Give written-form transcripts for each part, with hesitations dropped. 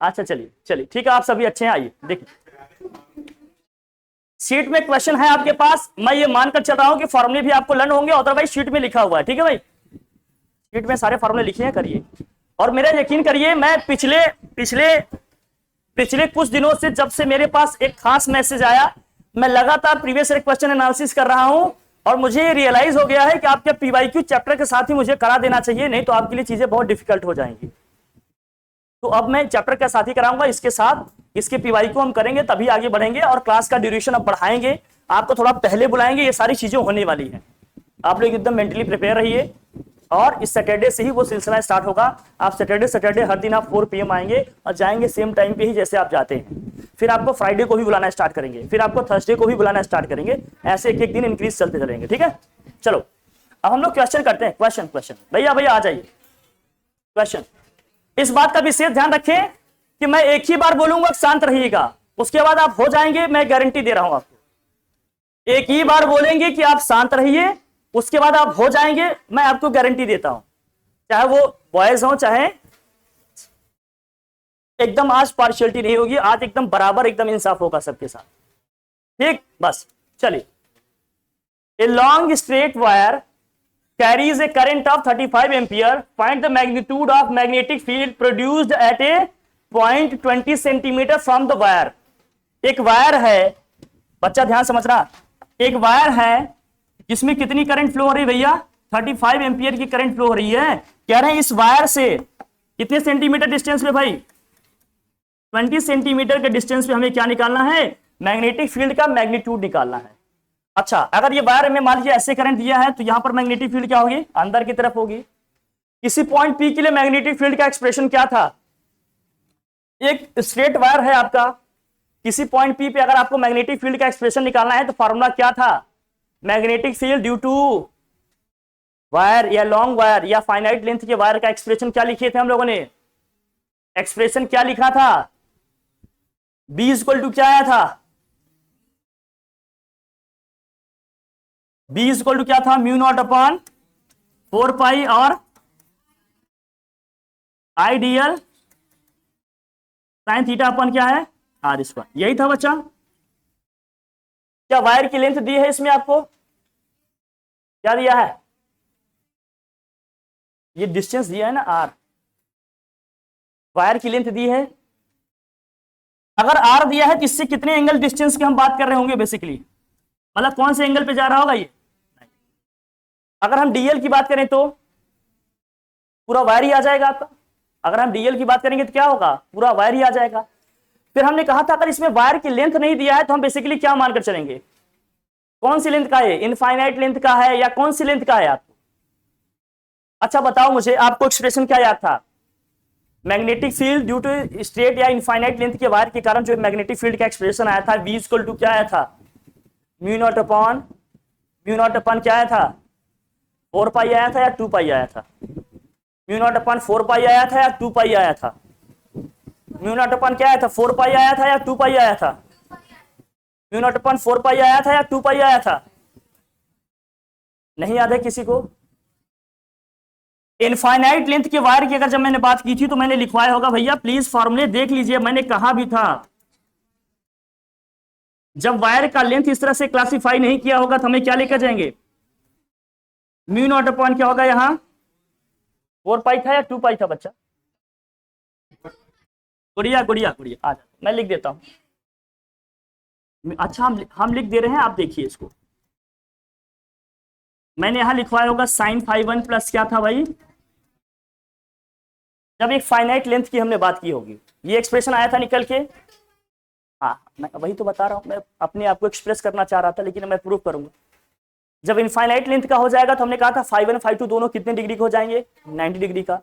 अच्छा चलिए चलिए ठीक है, आप सभी अच्छे हैं। आइए देखिए, शीट में क्वेश्चन है आपके पास। मैं ये मानकर चल रहा हूं कि फॉर्मूले भी आपको लर्न होंगे, अदरवाइज शीट में लिखा हुआ है। ठीक है भाई, शीट में सारे फॉर्मूले लिखे हैं, करिए। और मेरा यकीन करिए, मैं पिछले पिछले पिछले कुछ दिनों से, जब से मेरे पास एक खास मैसेज आया, मैं लगातार प्रीवियस क्वेश्चन एनालिसिस कर रहा हूं और मुझे रियलाइज हो गया है कि आपके पीवाईक्यू चैप्टर के साथ ही मुझे करा देना चाहिए, नहीं तो आपके लिए चीजें बहुत डिफिकल्ट हो जाएंगी। तो अब मैं चैप्टर के साथ ही कराऊंगा, इसके साथ इसके पीवाईक्यू हम करेंगे, तभी आगे बढ़ेंगे। और क्लास का ड्यूरेशन अब बढ़ाएंगे, आपको थोड़ा पहले बुलाएंगे, ये सारी चीजें होने वाली हैं। आप लोग एकदम मेंटली प्रिपेयर रहिए। और इस सैटरडे से ही वो सिलसिला स्टार्ट होगा। आप सैटरडे हर दिन आप 4 PM आएंगे और जाएंगे सेम टाइम पे ही जैसे आप जाते हैं। फिर आपको फ्राइडे को भी बुलाना स्टार्ट करेंगे, फिर आपको थर्सडे को भी बुलाना स्टार्ट करेंगे, ऐसे एक एक दिन इंक्रीज चलते चलेंगे। ठीक है, चलो अब हम लोग क्वेश्चन करते हैं। क्वेश्चन भैया आ जाइए। क्वेश्चन, इस बात का विशेष ध्यान रखें कि मैं एक ही बार बोलूंगा, शांत रहिएगा, उसके बाद आप हो जाएंगे, मैं गारंटी दे रहा हूं आपको। एक ही बार बोलेंगे कि आप शांत रहिए, उसके बाद आप हो जाएंगे, मैं आपको गारंटी देता हूं। चाहे वो बॉयज हो चाहे, एकदम आज पार्शियलिटी नहीं होगी, आज एकदम बराबर, एकदम इंसाफ होगा सबके साथ। ठीक, बस चलिए। ए long straight wire carries a current of 35 ampere. Find the magnitude of magnetic field produced at a point 20 centimeter from the wire. एक वायर है बच्चा, ध्यान समझना, एक वायर है जिसमें कितनी करंट फ्लो हो रही है भैया? 35 एम्पियर की करंट फ्लो हो रही है। कह रहे हैं इस वायर से कितने सेंटीमीटर डिस्टेंस पे भाई? 20 सेंटीमीटर के डिस्टेंस पे हमें क्या निकालना है? मैग्नेटिक फील्ड का मैग्नीट्यूड निकालना है। अच्छा, अगर ये वायर में मान लीजिए ऐसे करंट दिया है तो यहां पर मैग्नेटिक फील्ड क्या होगी? अंदर की तरफ होगी। किसी पॉइंट पी के लिए मैग्नेटिक फील्ड का एक्सप्रेशन क्या था? एक स्ट्रेट वायर है आपका, किसी पॉइंट पी पे अगर आपको मैग्नेटिक फील्ड का एक्सप्रेशन निकालना है तो फॉर्मूला क्या था? Magnetic field due to wire या लॉन्ग वायर या फाइनाइट लेंथ के वायर का एक्सप्रेशन क्या लिखे थे हम लोगों ने? एक्सप्रेशन क्या लिखा था? बी इक्वल टू क्या आया था? बी इक्वल टू क्या था? म्यू नॉट अपॉन 4 पाई और आइडियल साइन थीटा अपॉन क्या है? R square. यही था बच्चा। क्या वायर की लेंथ दी है इसमें आपको? क्या दिया है? ये डिस्टेंस दिया है ना, आर। वायर की लेंथ दी है। अगर आर दिया है तो इससे कितने एंगल डिस्टेंस की हम बात कर रहे होंगे बेसिकली? मतलब कौन से एंगल पे जा रहा होगा ये? अगर हम डीएल की बात करें तो पूरा वायर ही आ जाएगा आपका। अगर हम डीएल की बात करेंगे तो क्या होगा? पूरा वायर ही आ जाएगा। फिर हमने कहा था अगर इसमें वायर की लेंथ नहीं दिया है तो हम बेसिकली क्या मानकर चलेंगे? कौन सी लेंथ का है? इनफाइनाइट लेंथ का है या कौन सी लेंथ का है आपको? अच्छा बताओ मुझे, आपको एक्सप्रेशन क्या याद था? Magnetic field due to straight या इनफाइनाइट लेंथ के वायर के कारण जो मैग्नेटिक फील्ड का एक्सप्रेशन आया था, V इक्वल टू क्या आया था? म्यू नॉट अपॉन क्या आया था? 4 पाई आया था या 2 पाई आया था? म्यू नॉट अपॉन 4 पाई आया था या 2 पाई आया था? म्यू नॉट अपॉन क्या आया था? 4 पाई आया था या 2 पाई आया था? म्यू नॉट अपॉन 4 पाई आया था या 2 पाई आया था? नहीं याद है किसी को? इनफाइनाइट लेंथ के वायर की अगर जब मैंने बात की थी तो मैंने लिखवाया होगा भैया, प्लीज फॉर्मूले देख लीजिए। मैंने कहा भी था जब वायर का लेंथ इस तरह से क्लासिफाई नहीं किया होगा तो हमें क्या लेकर जाएंगे? म्यू नॉट अपॉन क्या होगा? यहां 4 पाई था या 2 पाई था बच्चा? गुड़िया आ जा, मैं लिख देता हूं। अच्छा हम लिख दे रहे हैं, आप देखिए इसको। मैंने यहां लिखवाया होगा साइन फाई 1 प्लस क्या था भाई? जब एक फाइनाइट लेंथ की हमने बात की होगी, ये एक्सप्रेशन आया था निकल के। हाँ, मैं वही तो बता रहा हूं, मैं अपने आप को एक्सप्रेस करना चाह रहा था लेकिन मैं प्रूव करूंगा। जब इनफाइनाइट लेंथ का हो जाएगा तो हमने कहा था फाई 1 फाई 2 दोनों कितने डिग्री के हो जाएंगे? 90 डिग्री का।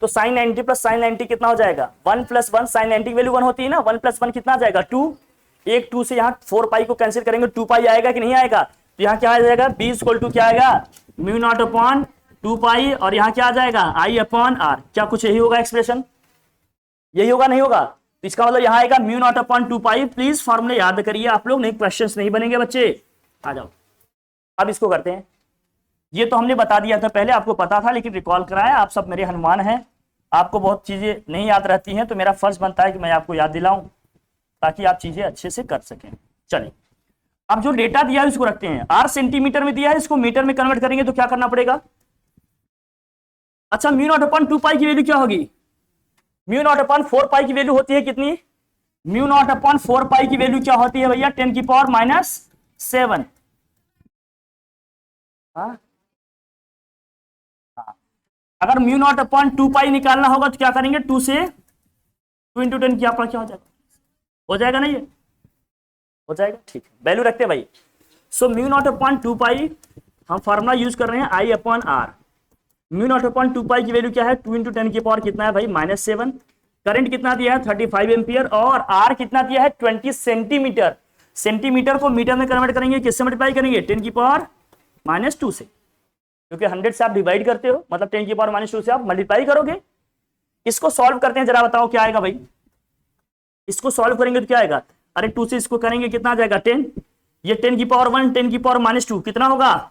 तो साइन 90 प्लस साइन 90 कितना हो जाएगा? 1 प्लस 1, साइन 90 की वैल्यू 1 होती है ना, 1 प्लस 1 कितना आ जाएगा? 2। एक 2 से यहाँ 4 पाई को कैंसिल करेंगे, 2 पाई आएगा कि नहीं आएगा? तो यहाँ क्या आ जाएगा? बी इक्वल टू क्या आएगा? म्यू नॉट अपॉन 2 पाई और यहाँ क्या आ जाएगा? आई अपॉन आर। क्या कुछ यही होगा एक्सप्रेशन? यही होगा नहीं होगा? तो इसका मतलब यहाँ आएगा mu naught upon 2 pi. Please फॉर्मूले याद करिए आप लोग, नहीं क्वेश्चंस नहीं बनेंगे बच्चे। आ जाओ अब इसको करते हैं। ये तो हमने बता दिया था पहले, आपको पता था लेकिन रिकॉल कराया। आप सब मेरे हनुमान हैं, आपको बहुत चीजें नहीं याद रहती हैं, तो मेरा फर्ज बनता है कि मैं आपको याद दिलाऊं ताकि आप चीजें अच्छे से कर सकें। चलिए, अब जो डेटा दिया है उसको रखते हैं। आर सेंटीमीटर में दिया है, इसको मीटर में कन्वर्ट करेंगे तो क्या करना पड़ेगा? अच्छा, म्यू नॉट अपॉन 2 पाई की वैल्यू क्या होगी? म्यू नॉट अपॉन 4 पाई की वैल्यू होती है कितनी? म्यू नॉट अपॉन 4 पाई की वैल्यू क्या होती है भैया? 10 की पावर -7। हाँ, अगर म्यू नॉट अपॉन 2 पाई निकालना होगा तो क्या करेंगे? 2 से 2 इंटू 10 किया क्या हो जाएगा? हो जाएगा ना? ये हो जाएगा, ठीक है। वैल्यू रखते हैं भाई। So mu not upon 2 pi, हम फॉर्मूला यूज कर रहे हैं I upon R. Mu not upon 2 pi की वैल्यू क्या है? 2 इंटू 10 की पावर कितना है भाई? -7। करंट कितना दिया है? 35 एम्पियर। और आर कितना दिया है? 20 सेंटीमीटर। सेंटीमीटर को मीटर में कन्वर्ट करेंगे, किससे मल्टीप्लाई करेंगे? 10 की पावर -2 से, क्योंकि 100 से आप डिवाइड करते हो, मतलब 10 की पावर -2 से आप मल्टीप्लाई करोगे। इसको सॉल्व करते हैं, जरा बताओ क्या आएगा भाई? इसको सॉल्व करेंगे तो क्या आएगा? अरे 2 से इसको करेंगे कितना आ जाएगा? 10। ये 10 की पावर 1, 10 की पावर -2 कितना होगा?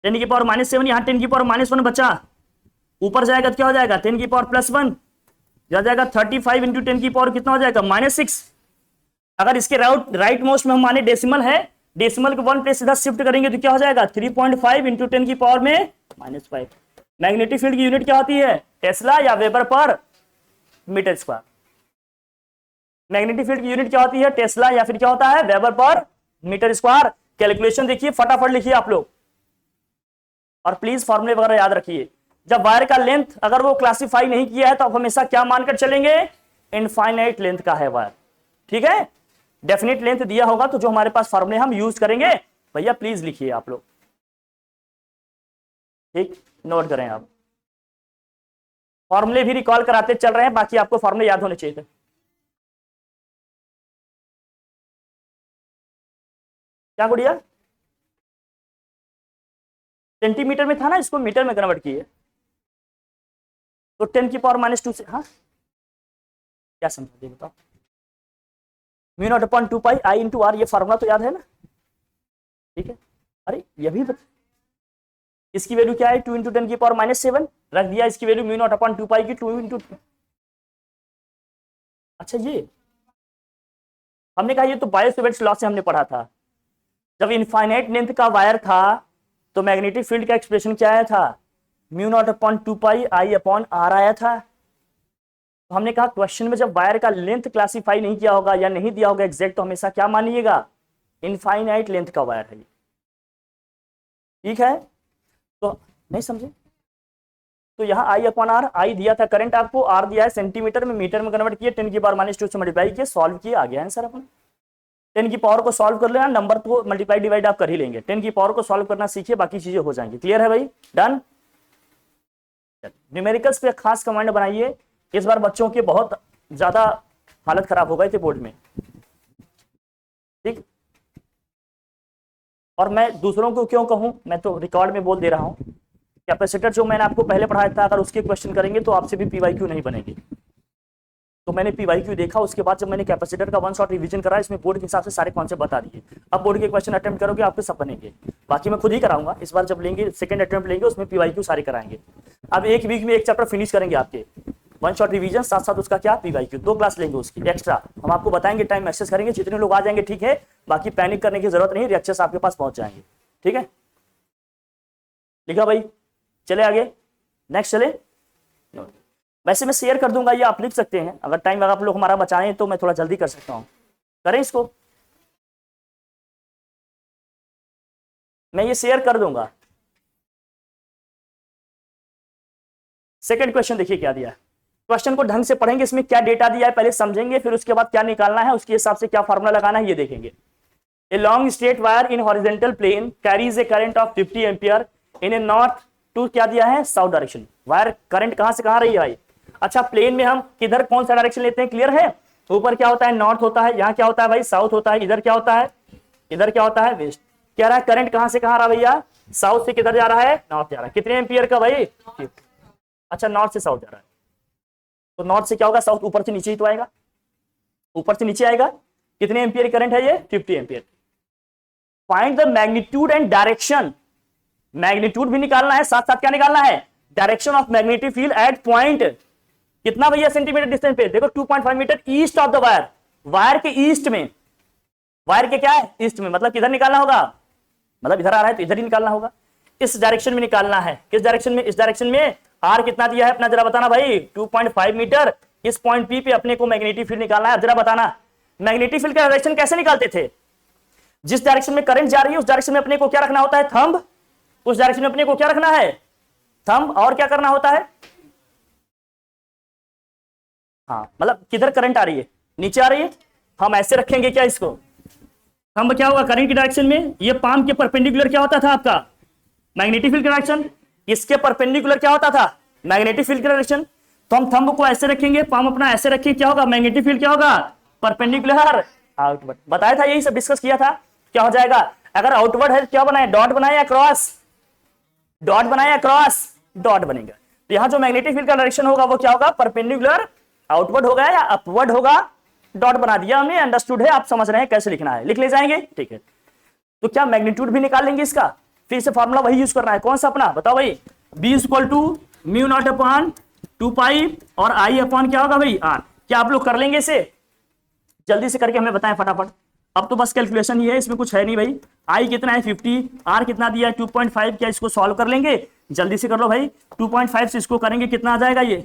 10 की पावर -7, यहाँ 10 की पावर -1 बचा, ऊपर जाएगा तो क्या हो जाएगा? 10 की पावर +1 जा जाएगा 35 इंटू 10 की पावर कितना हो जाएगा? -6। अगर इसके राइट मोस्ट में हम माने डेसिमल है, डेसिमल को 1 पे सीधा शिफ्ट करेंगे तो क्या हो जाएगा? 3.5 इंटू 10 की पावर में -5। मैग्नेटिक फील्ड की यूनिट क्या होती है? टेस्ला या weber per metre square. Magnetic field की यूनिट क्या होती है? टेस्ला या फिर क्या होता है? Weber per metre square. Calculation देखिए, फटाफट लिखिए आप लोग, और प्लीज फॉर्मूले वगैरह याद रखिए। जब वायर का लेंथ अगर वो क्लासिफाई नहीं किया है तो आप हमेशा क्या मानकर चलेंगे? इनफाइनाइट लेंथ का है वायर, ठीक है। डेफिनेट लेंथ दिया होगा तो जो हमारे पास फॉर्मूले हम यूज करेंगे, भैया प्लीज लिखिए आप लोग, ठीक, नोट करें आप। फॉर्मूले भी रिकॉल कराते चल रहे हैं, बाकी आपको फॉर्मूले याद होने चाहिए थे। क्या गुड़िया? सेंटीमीटर में था ना, इसको मीटर में कन्वर्ट किए तो 10 की पावर -2 से। हाँ, क्या समझा बताओ? Mu not upon 2 pi I into R, ये फॉर्मूला तो याद है ना? ठीक है। अरे ये भी इसकी वैल्यू क्या है? 2 इंटू 10 की पावर -7 रख दिया। इसकी value mu naught upon 2 pi की 2 इंटू, अच्छा ये हमने कहा, ये तो बायो-सेवर्ट्स लॉ से हमने पढ़ा था। जब इनफाइनाइट लेंथ का वायर था तो मैग्नेटिक फील्ड का एक्सप्रेशन क्या आया था? Mu not upon 2 pi I upon R आया था। तो हमने कहा क्वेश्चन में जब वायर का लेंथ क्लासिफाई नहीं किया होगा या नहीं दिया होगा एग्जैक्ट, तो हमेशा क्या मानिएगा? इनफाइनाइट लेंथ का वायर है, ठीक है। तो नहीं समझे? तो यहाँ आई अपॉन आर, आई दिया था करंट आपको, आर दिया है सेंटीमीटर में, मीटर में कन्वर्ट किए, 10 की पावर -2 से मल्टीप्लाई किए, सॉल्व किए, आ गया आंसर अपना। 10 की पावर को सॉल्व कर लेना, नंबर को मल्टीप्लाई डिवाइड आप कर ही लेंगे। 10 की पावर को सॉल्व करना सीखिए, बाकी चीजें हो जाएंगी। क्लियर है भाई? डन। न्यूमेरिकल्स पे खास कमांड बनाइए। इस बार बच्चों के बहुत ज्यादा हालत खराब हो गए थे बोर्ड में, ठीक। और मैं दूसरों को क्यों कहूं, मैं तो रिकॉर्ड में बोल दे रहा हूं। कैपेसिटर जो मैंने आपको पहले पढ़ाया था, अगर उसके क्वेश्चन करेंगे तो आपसे भी पीवाईक्यू नहीं बनेगी। तो मैंने पीवाईक्यू देखा, उसके बाद जब मैंने कैपेसिटर का 1 शॉट रिवीजन करा, इसमें बोर्ड के हिसाब से सारे कॉन्सेप्ट बता दिए। अब बोर्ड के क्वेश्चन अटेम्प्ट करोगे आपके सब बनेंगे, बाकी मैं खुद ही कराऊंगा। इस बार जब लेंगे, सेकंड अटेम्प्ट लेंगे, उसमें पीवाईक्यू सारे कराएंगे। अब एक वीक में एक चैप्टर फिनिश करेंगे आपके, 1 शॉट रिवीजन, साथ साथ उसका क्या? पीवाईक्यू। 2 क्लास लेंगे उसकी एक्स्ट्रा, हम आपको बताएंगे, टाइम मैसेज करेंगे, जितने लोग आ जाएंगे ठीक है, बाकी पैनिक करने की जरूरत नहीं, लेक्चर्स आपके पास पहुंच जाएंगे, ठीक है। लिखा भाई? चले आगे, नेक्स्ट चले। वैसे मैं शेयर कर दूंगा, ये आप लिख सकते हैं, अगर टाइम अगर आप लोग हमारा बचाएं तो मैं थोड़ा जल्दी कर सकता हूं। करें इसको, मैं ये शेयर कर दूंगा। सेकंड क्वेश्चन देखिए क्या दिया है। क्वेश्चन को ढंग से पढ़ेंगे, इसमें क्या डेटा दिया है पहले समझेंगे, फिर उसके बाद क्या निकालना है, उसके हिसाब से क्या फॉर्मूला लगाना है ये देखेंगे। A long straight wire in horizontal plane carries a current of 50 ampere in a north to, क्या दिया है? South direction. वायर करंट कहां से कहां रही है भाई? अच्छा, प्लेन में हम किधर कौन सा डायरेक्शन लेते हैं, क्लियर है? ऊपर क्या होता है? नॉर्थ होता है, यहाँ क्या होता है भाई? साउथ होता है, इधर क्या होता है? इधर क्या होता है? वेस्ट। कह रहा है करंट कहां से कहां रहा भैया? साउथ से किधर जा रहा है? नॉर्थ जा रहा है। कितने एम्पियर का भाई? अच्छा, नॉर्थ से साउथ जा रहा है, तो नॉर्थ से क्या होगा? साउथ। ऊपर से नीचे ही तो आएगा, ऊपर से नीचे आएगा। कितने एम्पियर करंट है ये? 50 ampere. Find the magnitude and direction. Magnitude भी निकालना है, साथ साथ क्या निकालना है? Direction of magnetic field at point कितना भैया सेंटीमीटर डिस्टेंस पे, देखो 2.5 metre east of the wire, wire के ईस्ट में, वायर के क्या है ईस्ट में, मतलब किधर निकालना होगा, मतलब इधर आ रहा है तो इधर ही निकालना होगा, इस डायरेक्शन में निकालना है। किस डायरेक्शन में, इस डायरेक्शन में। आर कितना दिया है अपना जरा बताना भाई, 2.5 मीटर। इस पॉइंट पी पे अपने को मैग्नेटिक फील्ड निकालना है, जरा बताना मैग्नेटिक फील्ड का डायरेक्शन कैसे निकालते थे। जिस डायरेक्शन में करंट जा रही है उस डायरेक्शन में अपने को क्या रखना होता है, थंब। उस डायरेक्शन में अपने को क्या रखना है, थंब। और क्या करना होता है, हाँ मतलब किधर करंट आ रही है, नीचे आ रही है, हम ऐसे रखेंगे क्या इसको, थंब क्या होगा करंट की डायरेक्शन में। ये पाम के परपेंडिकुलर क्या होता था आपका, मैग्नेटिक फील्ड डायरेक्शन। इसके परपेंडिकुलर क्या होता था, मैग्नेटिक फील्ड डायरेक्शन। तो हम थंब को ऐसे रखेंगे, पाम अपना ऐसे रखेंगे, क्या होगा, मैग्नेटिक फील्ड क्या होगा, परपेंडिकुलर आउटवर्ड। बताया था, यही सब डिस्कस किया था। क्या हो जाएगा, अगर आउटवर्ड है क्या बनाए, डॉट बनाए या क्रॉस, डॉट बनाए या क्रॉस, डॉट बनेगा। तो यहां जो मैग्नेटिक फील्ड का डायरेक्शन होगा वो क्या होगा, परपेंडिकुलर आउटवर्ड होगा या अपवर्ड होगा, डॉट बना दिया हमने, अंडरस्टूड है, आप समझ रहे हैं कैसे लिखना है, लिख ले जाएंगे, ठीक है। तो क्या मैग्नीट्यूड भी निकाल लेंगे इसका, फिर से फॉर्मूला वही यूज करना है, कौन सा अपना बताओ भाई, b equal to mu not upon 2 pi और आई अपॉन क्या होगा भाई आर। क्या आप लोग कर लेंगे इसे, जल्दी से करके हमें बताएं फटाफट। अब तो बस कैलकुलेशन ही है, इसमें कुछ है नहीं भाई। आई कितना है 50, आर कितना दिया है 2.5, क्या इसको सॉल्व कर लेंगे, जल्दी से कर लो भाई। 2.5 से इसको करेंगे कितना आ जाएगा, ये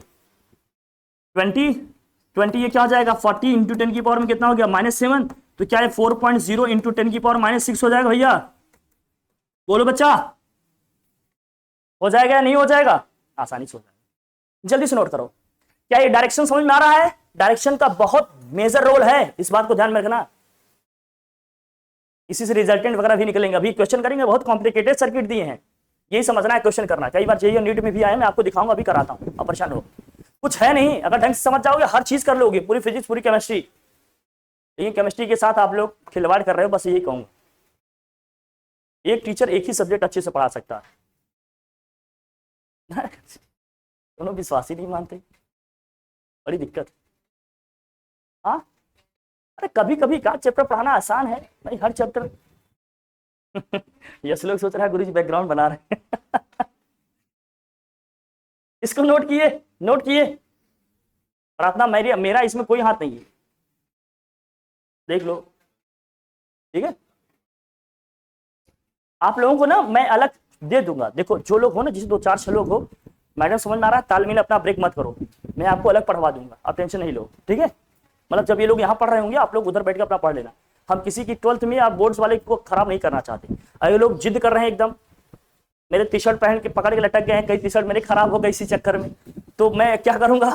20, ये क्या हो जाएगा 40 इंटू 10 की पावर में कितना हो गया -7, तो क्या है 4.0 इंटू 10 की पावर -6 हो जाएगा भैया, बोलो बच्चा, हो जाएगा या नहीं हो जाएगा, आसानी से हो जाएगा, जल्दी से नोट करो। क्या ये डायरेक्शन समझ में आ रहा है, डायरेक्शन का बहुत मेजर रोल है, इस बात को ध्यान में रखना, इसी से रिजल्टेंट वगैरह भी निकलेंगे। अभी क्वेश्चन करेंगे, बहुत कॉम्प्लिकेटेड सर्किट दिए हैं, यही समझना है, क्वेश्चन करना। कई बार जेईई और नीट में भी आए, मैं आपको दिखाऊंगा, अभी कराता हूं, अब परेशान हो, कुछ है नहीं, अगर ढंग से समझ जाओगे हर चीज कर लोगे, पूरी फिजिक्स पूरी केमिस्ट्री। लेकिन केमिस्ट्री के साथ आप लोग खिलवाड़ कर रहे हो, बस यही कहूंगा। एक टीचर एक ही सब्जेक्ट अच्छे से पढ़ा सकता है दोनों विश्वास ही नहीं मानते, बड़ी दिक्कत। हाँ अरे कभी कभी का चैप्टर पढ़ाना आसान है भाई, हर चैप्टर यस लोग सोच रहा है गुरुजी बैकग्राउंड बना रहे हैं इसको नोट किए, नोट किए, प्रार्थना मेरा इसमें कोई हाथ नहीं है, देख लो, ठीक है। आप लोगों को ना मैं अलग दे दूंगा, देखो जो लोग हो ना, जिसे 2-4-6 लोग हो, मैडम समझ में आ रहा है, तालमेल अपना ब्रेक मत करो, मैं आपको अलग पढ़वा दूंगा, आप टेंशन नहीं लो, ठीक है। मतलब जब ये लोग यहाँ पढ़ रहे होंगे, आप लोग उधर बैठ कर अपना पढ़ लेना। हम किसी की 12th में या बोर्ड्स वाले को खराब नहीं करना चाहते। अगर ये लोग जिद कर रहे हैं एकदम, मेरे टी शर्ट पहन के पकड़ के लटक गए हैं, कई टी शर्ट मेरे खराब हो गए इसी चक्कर में, तो मैं क्या करूंगा,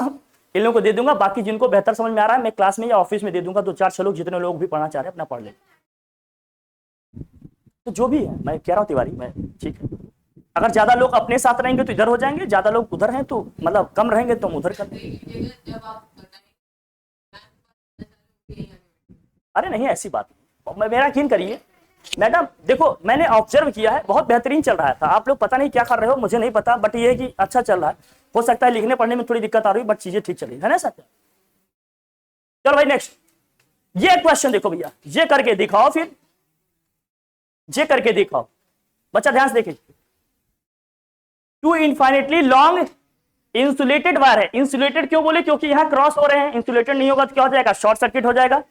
इन लोगों को दे दूंगा, बाकी जिनको बेहतर समझ में आ रहा है मैं क्लास में या ऑफिस में दे दूंगा, 2-4-6 लोग, जितने लोग भी पढ़ना चाह रहे हैं अपना पढ़ ले। तो जो भी है मैं कह रहा हूँ तिवारी, मैं ठीक है, अगर ज्यादा लोग अपने साथ रहेंगे तो इधर हो जाएंगे, ज्यादा लोग उधर हैं तो मतलब कम रहेंगे तो हम उधर कर देंगे। अरे नहीं ऐसी बात नहीं, मेरा यकीन करिए मैडम, देखो मैंने ऑब्जर्व किया है, बहुत बेहतरीन चल रहा था, आप लोग पता नहीं क्या कर रहे हो, मुझे नहीं पता, बट ये है कि अच्छा चल रहा है। हो सकता है लिखने पढ़ने में थोड़ी दिक्कत आ रही है, बट चीजें ठीक चल रही है ना सर। चलो भाई नेक्स्ट, ये क्वेश्चन देखो भैया, ये करके दिखाओ, फिर ये करके दिखाओ, बच्चा ध्यान से देखिए। 2 इनफाइनेटली लॉन्ग इंसुलेटेड वायर है, इंसुलेटेड क्यों बोले, क्योंकि यहां क्रॉस हो रहे हैं, इंसुलेटेड नहीं होगा तो क्या हो जाएगा, शॉर्ट सर्किट हो जाएगा।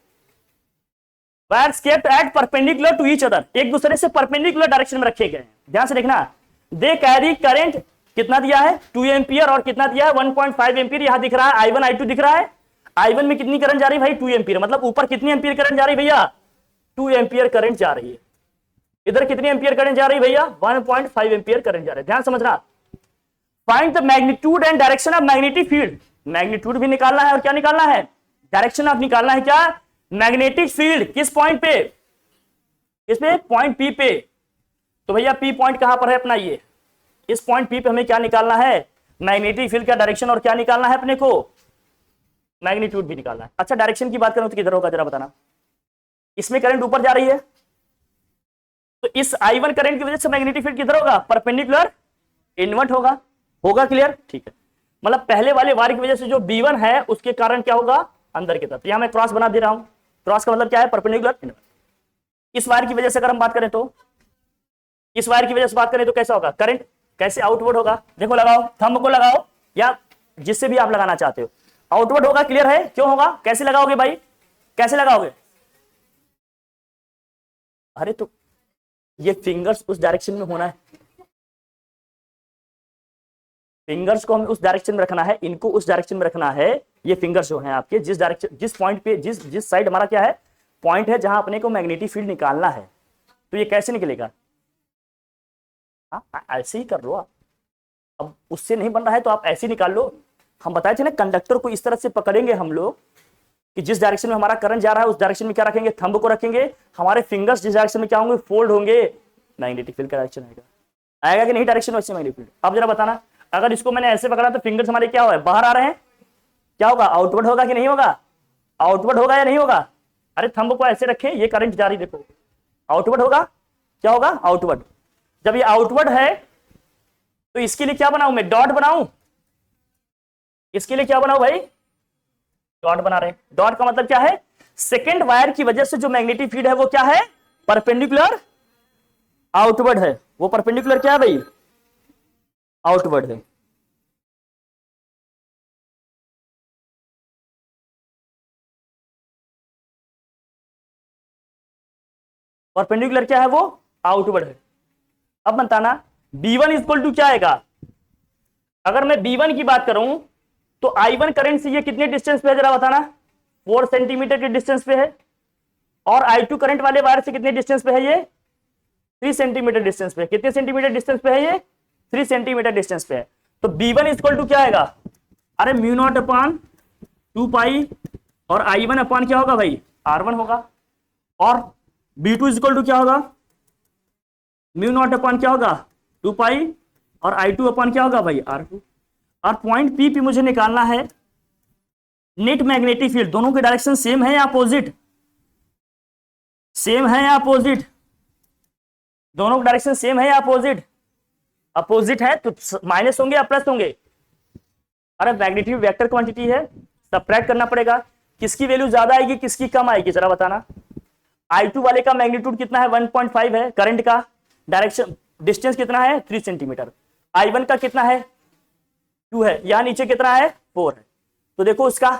Wires kept at perpendicular to each other, एक दूसरे से परपेंडिकुलर डायरेक्शन में रखे गए हैं, ध्यान से देखना। दे कैरी करंट कितना दिया है 2 एम्पियर और कितना दिया है 1.5 एम्पियर, यहां दिख रहा है I1 I2 दिख रहा है। I1 में कितनी करंट जा रही है भाई 2 एम्पियर, मतलब ऊपर कितनी एम्पियर करंट जा रही है भैया 2 एम्पियर करंट जा रही है। इधर कितनी एम्पियर करंट जा रही है भैया 1.5 एम्पियर करंट जा रही है, ध्यान समझना। Find the magnitude and direction of magnetic field, magnitude भी निकालना है और क्या निकालना है, डायरेक्शन ऑफ निकालना है, क्या मैग्नेटिक फील्ड किस पॉइंट पे, इसमें पॉइंट पी पे। तो भैया पी पॉइंट कहां पर है अपना, ये इस पॉइंट पी पे हमें क्या निकालना है, मैग्नेटिक फील्ड का डायरेक्शन, और क्या निकालना है अपने को, मैग्नीट्यूड भी निकालना है। अच्छा डायरेक्शन की बात करूं तो किधर होगा जरा बताना, इसमें करंट ऊपर जा रही है तो इस I1 करंट की वजह से मैग्नेटिक फील्ड किधर होगा, परपेंडिकुलर इनवर्ट होगा, होगा क्लियर, ठीक है। मतलब पहले वाले वायर की वजह से जो B1 है उसके कारण क्या होगा अंदर की तरफ, यहां मैं क्रॉस बना दे रहा हूं, क्रॉस का मतलब क्या है परपेंडिकुलर इनवर्ट। इस वायर की वजह से अगर हम बात करें तो, इस वायर की वजह से बात करें तो कैसा होगा, करंट कैसे आउटवर्ड होगा? देखो लगाओ, थंब को लगाओ या जिससे भी आप लगाना चाहते हो, आउटवर्ड होगा। क्लियर है? क्यों होगा? कैसे लगाओगे भाई, कैसे लगाओगे? अरे तो ये फिंगर्स उस डायरेक्शन में होना है, फिंगर्स को हमें उस डायरेक्शन में रखना है, इनको उस डायरेक्शन में रखना है। ये फिंगर्स जो हैं आपके, जिस डायरेक्शन, जिस पॉइंट पे, जिस साइड हमारा क्या है, पॉइंट है जहां अपने को मैग्नेटिक फील्ड निकालना है, तो ये कैसे निकलेगा? हाँ ऐसे ही कर लो आप। अब उससे नहीं बन रहा है तो आप ऐसे ही निकाल लो। हम बताए थे ना, कंडक्टर को इस तरह से पकड़ेंगे हम लोग कि जिस डायरेक्शन में हमारा करंट जा रहा है उस डायरेक्शन में क्या रखेंगे, थंब को रखेंगे। हमारे फिंगर्स जिस डायरेक्शन में क्या होंगे, फोल्ड होंगे, मैग्नेटिक फील्ड का डायरेक्शन आएगा। आएगा कि नहीं डायरेक्शन वैसे मैग्नेटिक फील्ड? अब जरा बताना, अगर इसको मैंने ऐसे पकड़ा तो फिंगर्स हमारे क्या हुआ है, बाहर आ रहे हैं, क्या होगा? आउटवर्ड होगा कि नहीं होगा? आउटवर्ड होगा या नहीं होगा? अरे थंब को ऐसे रखें, ये करंट जारी देखो, आउटवर्ड होगा। क्या होगा? आउटवर्ड। जब ये आउटवर्ड है तो इसके लिए क्या बनाऊं मैं, डॉट बनाऊं। इसके लिए क्या बनाऊं भाई, डॉट बना रहे हैं। डॉट का मतलब क्या है, सेकेंड वायर की वजह से जो मैग्नेटिक फील्ड है वो क्या है, परपेंडिकुलर आउटवर्ड है। वो परपेंडिकुलर क्या है भाई, आउटवर्ड है। परपेंडिकुलर क्या है, वो आउटवर्ड है। अब बताना B1 इक्वल टू क्या आएगा? अगर मैं B1 की बात करूं तो I1 करंट से ये कितने डिस्टेंस पे है, जरा बताना। 4 सेंटीमीटर के डिस्टेंस पे है। और I2 करंट वाले वायर से कितने डिस्टेंस पे है, ये 3 सेंटीमीटर डिस्टेंस पे। कितने सेंटीमीटर डिस्टेंस पे है, ये 3 सेंटीमीटर डिस्टेंस पे है। तो B1 इक्वल टू क्या आएगा? अरे म्यू नॉट अपॉन 2 पाई, और I1 अपॉन क्या होगा भाई, R1 होगा। और B2 इक्वल टू क्या होगा, म्यू नॉट अपॉन क्या होगा, 2 पाई, और I2 अपॉन क्या होगा भाई, R2। और पॉइंट P पे मुझे निकालना है नेट मैग्नेटिक फील्ड। दोनों के डायरेक्शन सेम है या अपोजिट? सेम है या अपोजिट? दोनों के डायरेक्शन सेम है या अपोजिट? अपोजिट है तो माइनस होंगे या प्लस होंगे? अरे मैग्नेटिक वेक्टर क्वांटिटी है, सबट्रैक्ट करना पड़ेगा। किसकी वैल्यू ज्यादा आएगी, किसकी कम आएगी, जरा बताना। I2 वाले का मैग्नीट्यूड कितना है, 1.5 है। करंट का डायरेक्शन डिस्टेंस कितना है, 3 सेंटीमीटर। I1 का कितना है, 2 है। यहां नीचे कितना है, 4 है। तो देखो इसका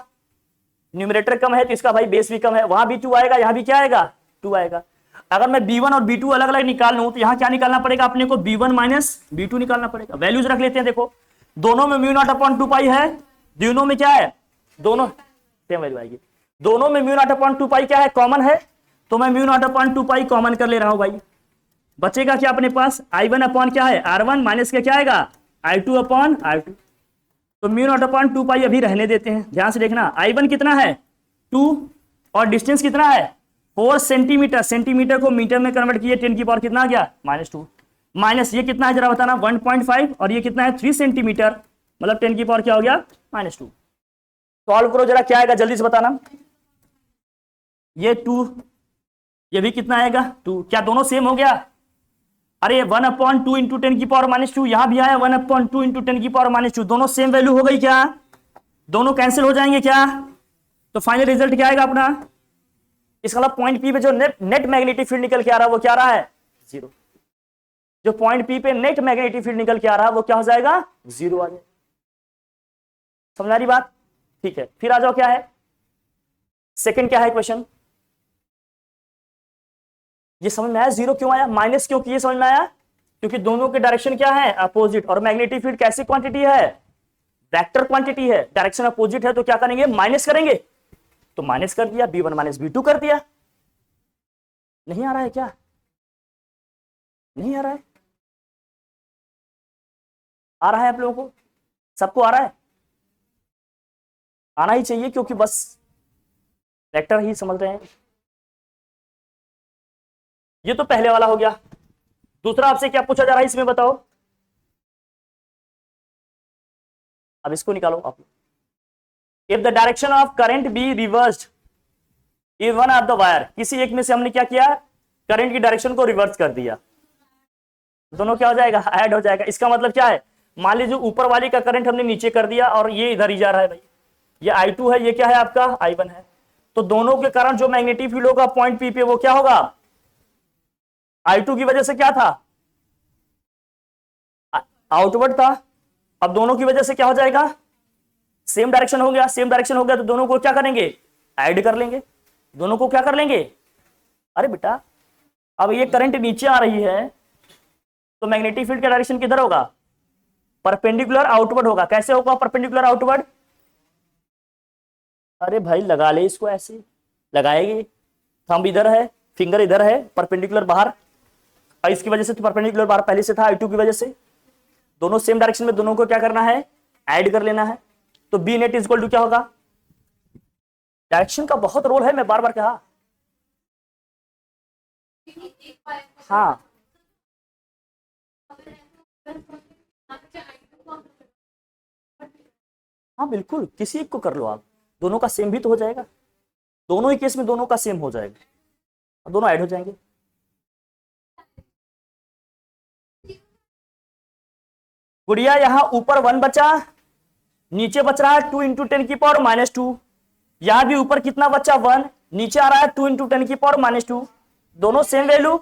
न्यूमरेटर कम है तो इसका भाई बेस भी कम है। वहां भी 2 आएगा, यहां भी क्या आएगा, 2 आएगा। अगर मैं B1 और B2 अलग अलग निकाल लूं तो यहां क्या निकालना पड़ेगा अपने को, B1 माइनस B2 निकालना पड़ेगा। वैल्यूज रख लेते हैं। देखो दोनों में म्यू नॉट अपॉन 2 पाई है, दोनों में क्या है, दोनों सेम वैल्यू आएगी। दोनों में म्यू नॉट अपॉन 2 पाई क्या है, कॉमन है। तो मैं mu naught upon 2 pi common कर ले रहा हूं भाई। बचेगा क्या अपने पास, I1 अपॉन क्या है, R1 माइनस क्या आएगा, I2 अपॉन R2। तो म्यू नॉट अपॉन 2 पाई अभी रहने देते हैं। ध्यान से देखना, I1 कितना है, 2, और डिस्टेंस कितना है, 4 सेंटीमीटर। सेंटीमीटर को मीटर में कन्वर्ट किए, 10 की पावर कितना आ गया, -2। माइनस ये कितना है जरा बताना, 1.5, और ये कितना है 3 सेंटीमीटर, मतलब 10 की पावर क्या हो गया, -2। सॉल्व करो जरा, क्या आएगा जल्दी से बताना। ये 2, ये भी कितना आएगा, 2। क्या दोनों सेम हो गया? अरे 1/2 इंटू 10 की पावर -2, यहां भी आया 1/2 इंटू 10 की पावर -2। दोनों सेम वैल्यू हो गई क्या? दोनों कैंसिल हो जाएंगे क्या? तो फाइनल रिजल्ट क्या आएगा अपना? इसका मतलब पॉइंट पी पे जो नेट मैग्नेटिक फील्ड निकल के आ रहा है वो क्या रहा है, 0। जो पॉइंट पी पे नेट मैग्नेटिक फील्ड निकल के आ रहा है वो क्या हो जाएगा, 0 आ जाएगा। समझ आ रही बात? ठीक है, फिर आ जाओ, क्या है सेकंड, क्या है क्वेश्चन। ये समझ में आया 0 क्यों आया, माइनस क्यों किए, समझ में आया? क्योंकि दोनों के डायरेक्शन क्या है, अपोजिट। और मैग्नेटिक फील्ड कैसी क्वांटिटी है, वेक्टर क्वांटिटी है। डायरेक्शन अपोजिट है तो क्या करेंगे, माइनस करेंगे। तो माइनस कर दिया, B1 माइनस B2 कर दिया। नहीं आ रहा है क्या, नहीं आ रहा है? आ रहा है आप लोगों को, सबको आ रहा है? आना ही चाहिए, क्योंकि बस वेक्टर ही समझ रहे हैं। ये तो पहले वाला हो गया। दूसरा आपसे क्या पूछा जा रहा है इसमें बताओ। अब इसको निकालो आप। If the direction of current be reversed in one of the wire, किसी एक में से हमने क्या किया, करंट की डायरेक्शन को रिवर्स कर दिया, दोनों क्या हो जाएगा, ऐड हो जाएगा। इसका मतलब क्या है, मान लीजिए ऊपर वाली का करंट हमने नीचे कर दिया और ये इधर ही जा रहा है भाई, ये I2 है, ये क्या है आपका I1 है। तो दोनों के कारण जो मैग्नेटिक फील्ड होगा पॉइंट P पे वो क्या होगा, I2 की वजह से क्या था, आउटवर्ड था, अब दोनों की वजह से क्या हो जाएगा, सेम डायरेक्शन हो गया। सेम डायरेक्शन हो गया तो दोनों को क्या करेंगे, ऐड कर लेंगे। दोनों को क्या कर लेंगे, अरे बेटा अब ये करंट नीचे आ रही है तो मैग्नेटिक फील्ड का डायरेक्शन किधर होगा, परपेंडिकुलर आउटवर्ड होगा। कैसे होगा परपेंडिकुलर आउटवर्ड, अरे भाई लगा ले इसको, ऐसे लगाएगी, थंब इधर है, फिंगर इधर है, परपेंडिकुलर बाहर, और इसकी वजह से तो परपेंडिकुलर बाहर पहले से था I2 की वजह से। दोनों सेम डायरेक्शन में, दोनों को क्या करना है, ऐड कर लेना है। तो B net is equal to क्या होगा, डायरेक्शन का बहुत रोल है, मैं बार बार कहा। हाँ हाँ बिल्कुल, किसी एक को कर लो आप, दोनों का सेम भी तो हो जाएगा। दोनों ही केस में दोनों का सेम हो जाएगा, दोनों ऐड हो जाएंगे। गुड़िया यहां ऊपर 1 बचा, नीचे बच रहा है 2 इंटू 10⁻²। यहां भी ऊपर कितना बचा 1, नीचे आ रहा है 2 इंटू 10⁻²। दोनों सेम वैल्यू।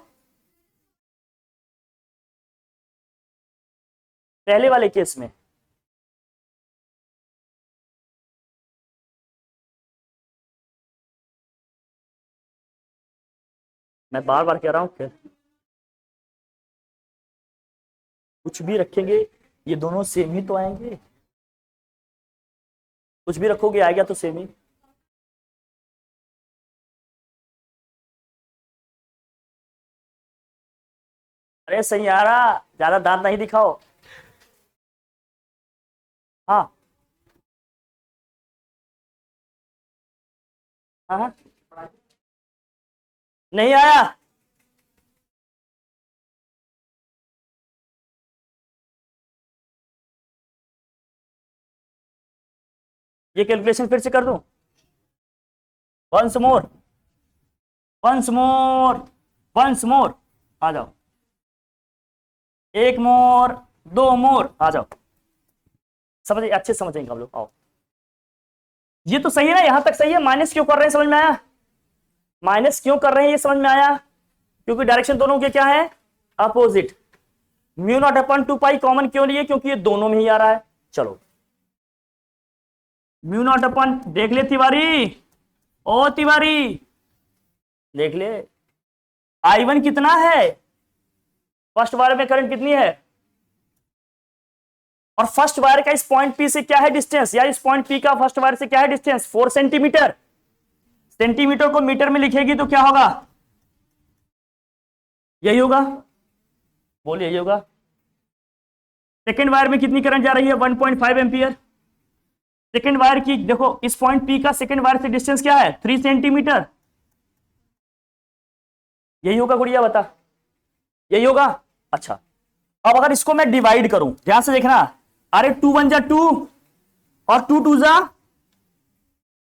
पहले वाले केस में मैं बार बार कह रहा हूं, कुछ भी रखेंगे ये दोनों सेम ही तो आएंगे, कुछ भी रखोगे आएगा तो सेम ही। अरे सही आ रहा, ज्यादा दांत नहीं दिखाओ। हाँ हाँ हाँ। नहीं आया, ये कैलकुलेशन फिर से कर दूं, once more, once more, once more, आ जाओ, एक मोर, दो मोर, आ जाओ। समझ अच्छे समझेंगे हम लोग, आओ। ये तो सही है ना, यहां तक सही है। माइनस क्यों कर रहे हैं समझ में आया, माइनस क्यों कर रहे हैं ये समझ में आया, क्योंकि डायरेक्शन दोनों के क्या है, अपोजिट। μ0/2 कॉमन क्यों लिए, क्योंकि ये दोनों में ही आ रहा है। चलो μ0, देख ले तिवारी, ओ तिवारी देख ले, I1 कितना है, फर्स्ट वायर में करंट कितनी है, और फर्स्ट वायर का इस पॉइंट पी से क्या है डिस्टेंस, या इस पॉइंट पी का फर्स्ट वायर से क्या है डिस्टेंस, 4 सेंटीमीटर। सेंटीमीटर को मीटर में लिखेगी तो क्या होगा, यही होगा, बोलिए यही होगा। सेकेंड वायर में कितनी करंट जा रही है, 1.5 एम्पियर। सेकेंड वायर की देखो, इस पॉइंट पी का सेकेंड वायर से डिस्टेंस क्या है, 3 सेंटीमीटर। यही होगा गुड़िया, बता, यही होगा। अच्छा, अब अगर इसको मैं डिवाइड करूं, ध्यान से देखना, अरे 2 1 जा 2 और 2 2 जा,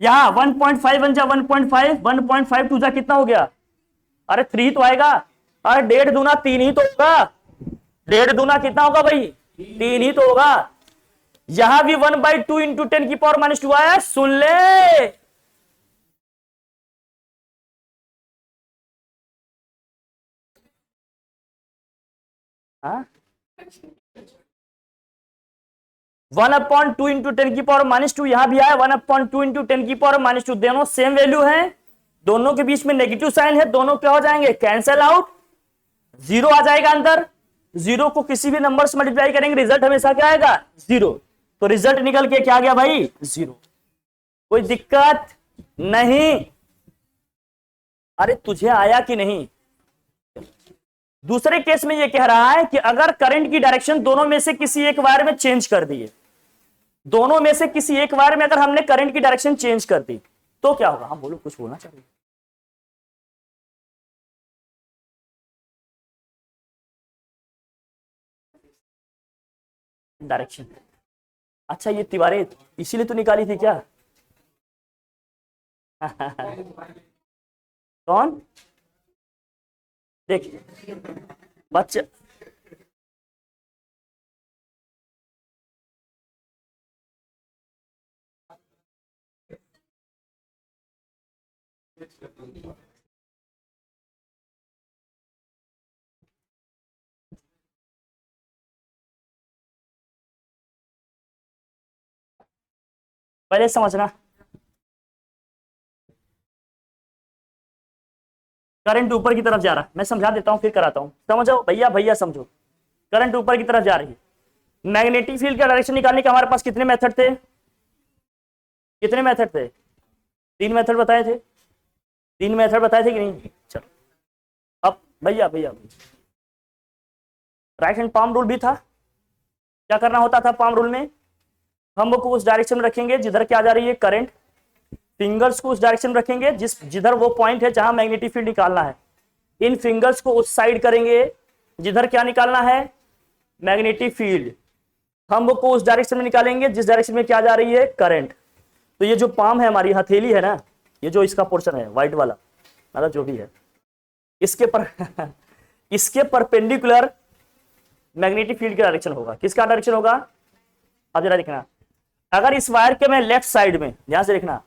यहां 1.5 1 जा 1.5, 1.5 2 जा कितना हो गया, अरे 3 तो आएगा। अरे 1.5 दूना 3 ही तो होगा, 1.5 दूना कितना होगा भाई, 3 ही तो होगा। यहां भी 1/2 इंटू 10⁻², आया, सुन ले। हाँ, 1/2 इंटू 10⁻², यहां भी आया 1/2 इंटू 10⁻²। दोनों सेम वैल्यू है, दोनों के बीच में नेगेटिव साइन है, दोनों क्या हो जाएंगे, कैंसल आउट, जीरो आ जाएगा अंदर। जीरो को किसी भी नंबर से मल्टीप्लाई करेंगे, रिजल्ट हमेशा क्या आएगा, जीरो। तो रिजल्ट निकल के क्या आ गया भाई, जीरो। कोई दिक्कत नहीं, अरे तुझे आया कि नहीं। दूसरे केस में ये कह रहा है कि अगर करंट की डायरेक्शन दोनों में से किसी एक वायर में चेंज कर दिए, दोनों में से किसी एक वायर में अगर हमने करंट की डायरेक्शन चेंज कर दी तो क्या होगा, हम बोलो कुछ बोलना चाहिए। डायरेक्शन, अच्छा ये तिवारी इसीलिए तो निकाली थी क्या। कौन, देख बच्चे, पहले समझना, करंट ऊपर की तरफ जा रहा है, मैं समझा देता हूं फिर कराता हूं, समझो भैया, भैया समझो। करंट ऊपर की तरफ जा रही है, मैग्नेटिक फील्ड का डायरेक्शन निकालने के हमारे पास कितने मेथड थे, कितने मेथड थे, 3 मेथड बताए थे, 3 मेथड बताए थे कि नहीं। चलो अब भैया भैया राइट हैंड पाम रूल भी था। क्या करना होता था पाम रूल में, हम को उस डायरेक्शन में रखेंगे जिधर क्या जा रही है करंट, फिंगर्स को उस डायरेक्शन में रखेंगे जिधर वो पॉइंट है जहां मैग्नेटिक फील्ड निकालना है, इन फिंगर्स को उस साइड करेंगे जिधर क्या निकालना है मैग्नेटिक फील्ड, हम को उस डायरेक्शन में निकालेंगे जिस डायरेक्शन में क्या जा रही है करंट। तो ये जो पाम है हमारी हथेली है ना, ये जो इसका पोर्शन है व्हाइट वाला, मतलब जो भी है, इसके पर इसके परपेंडिकुलर मैग्नेटिक फील्ड का डायरेक्शन होगा। किसका डायरेक्शन होगा, अब जरा देखना, अगर इस वायर के मैं लेफ्ट साइड में, ध्यान से देखना,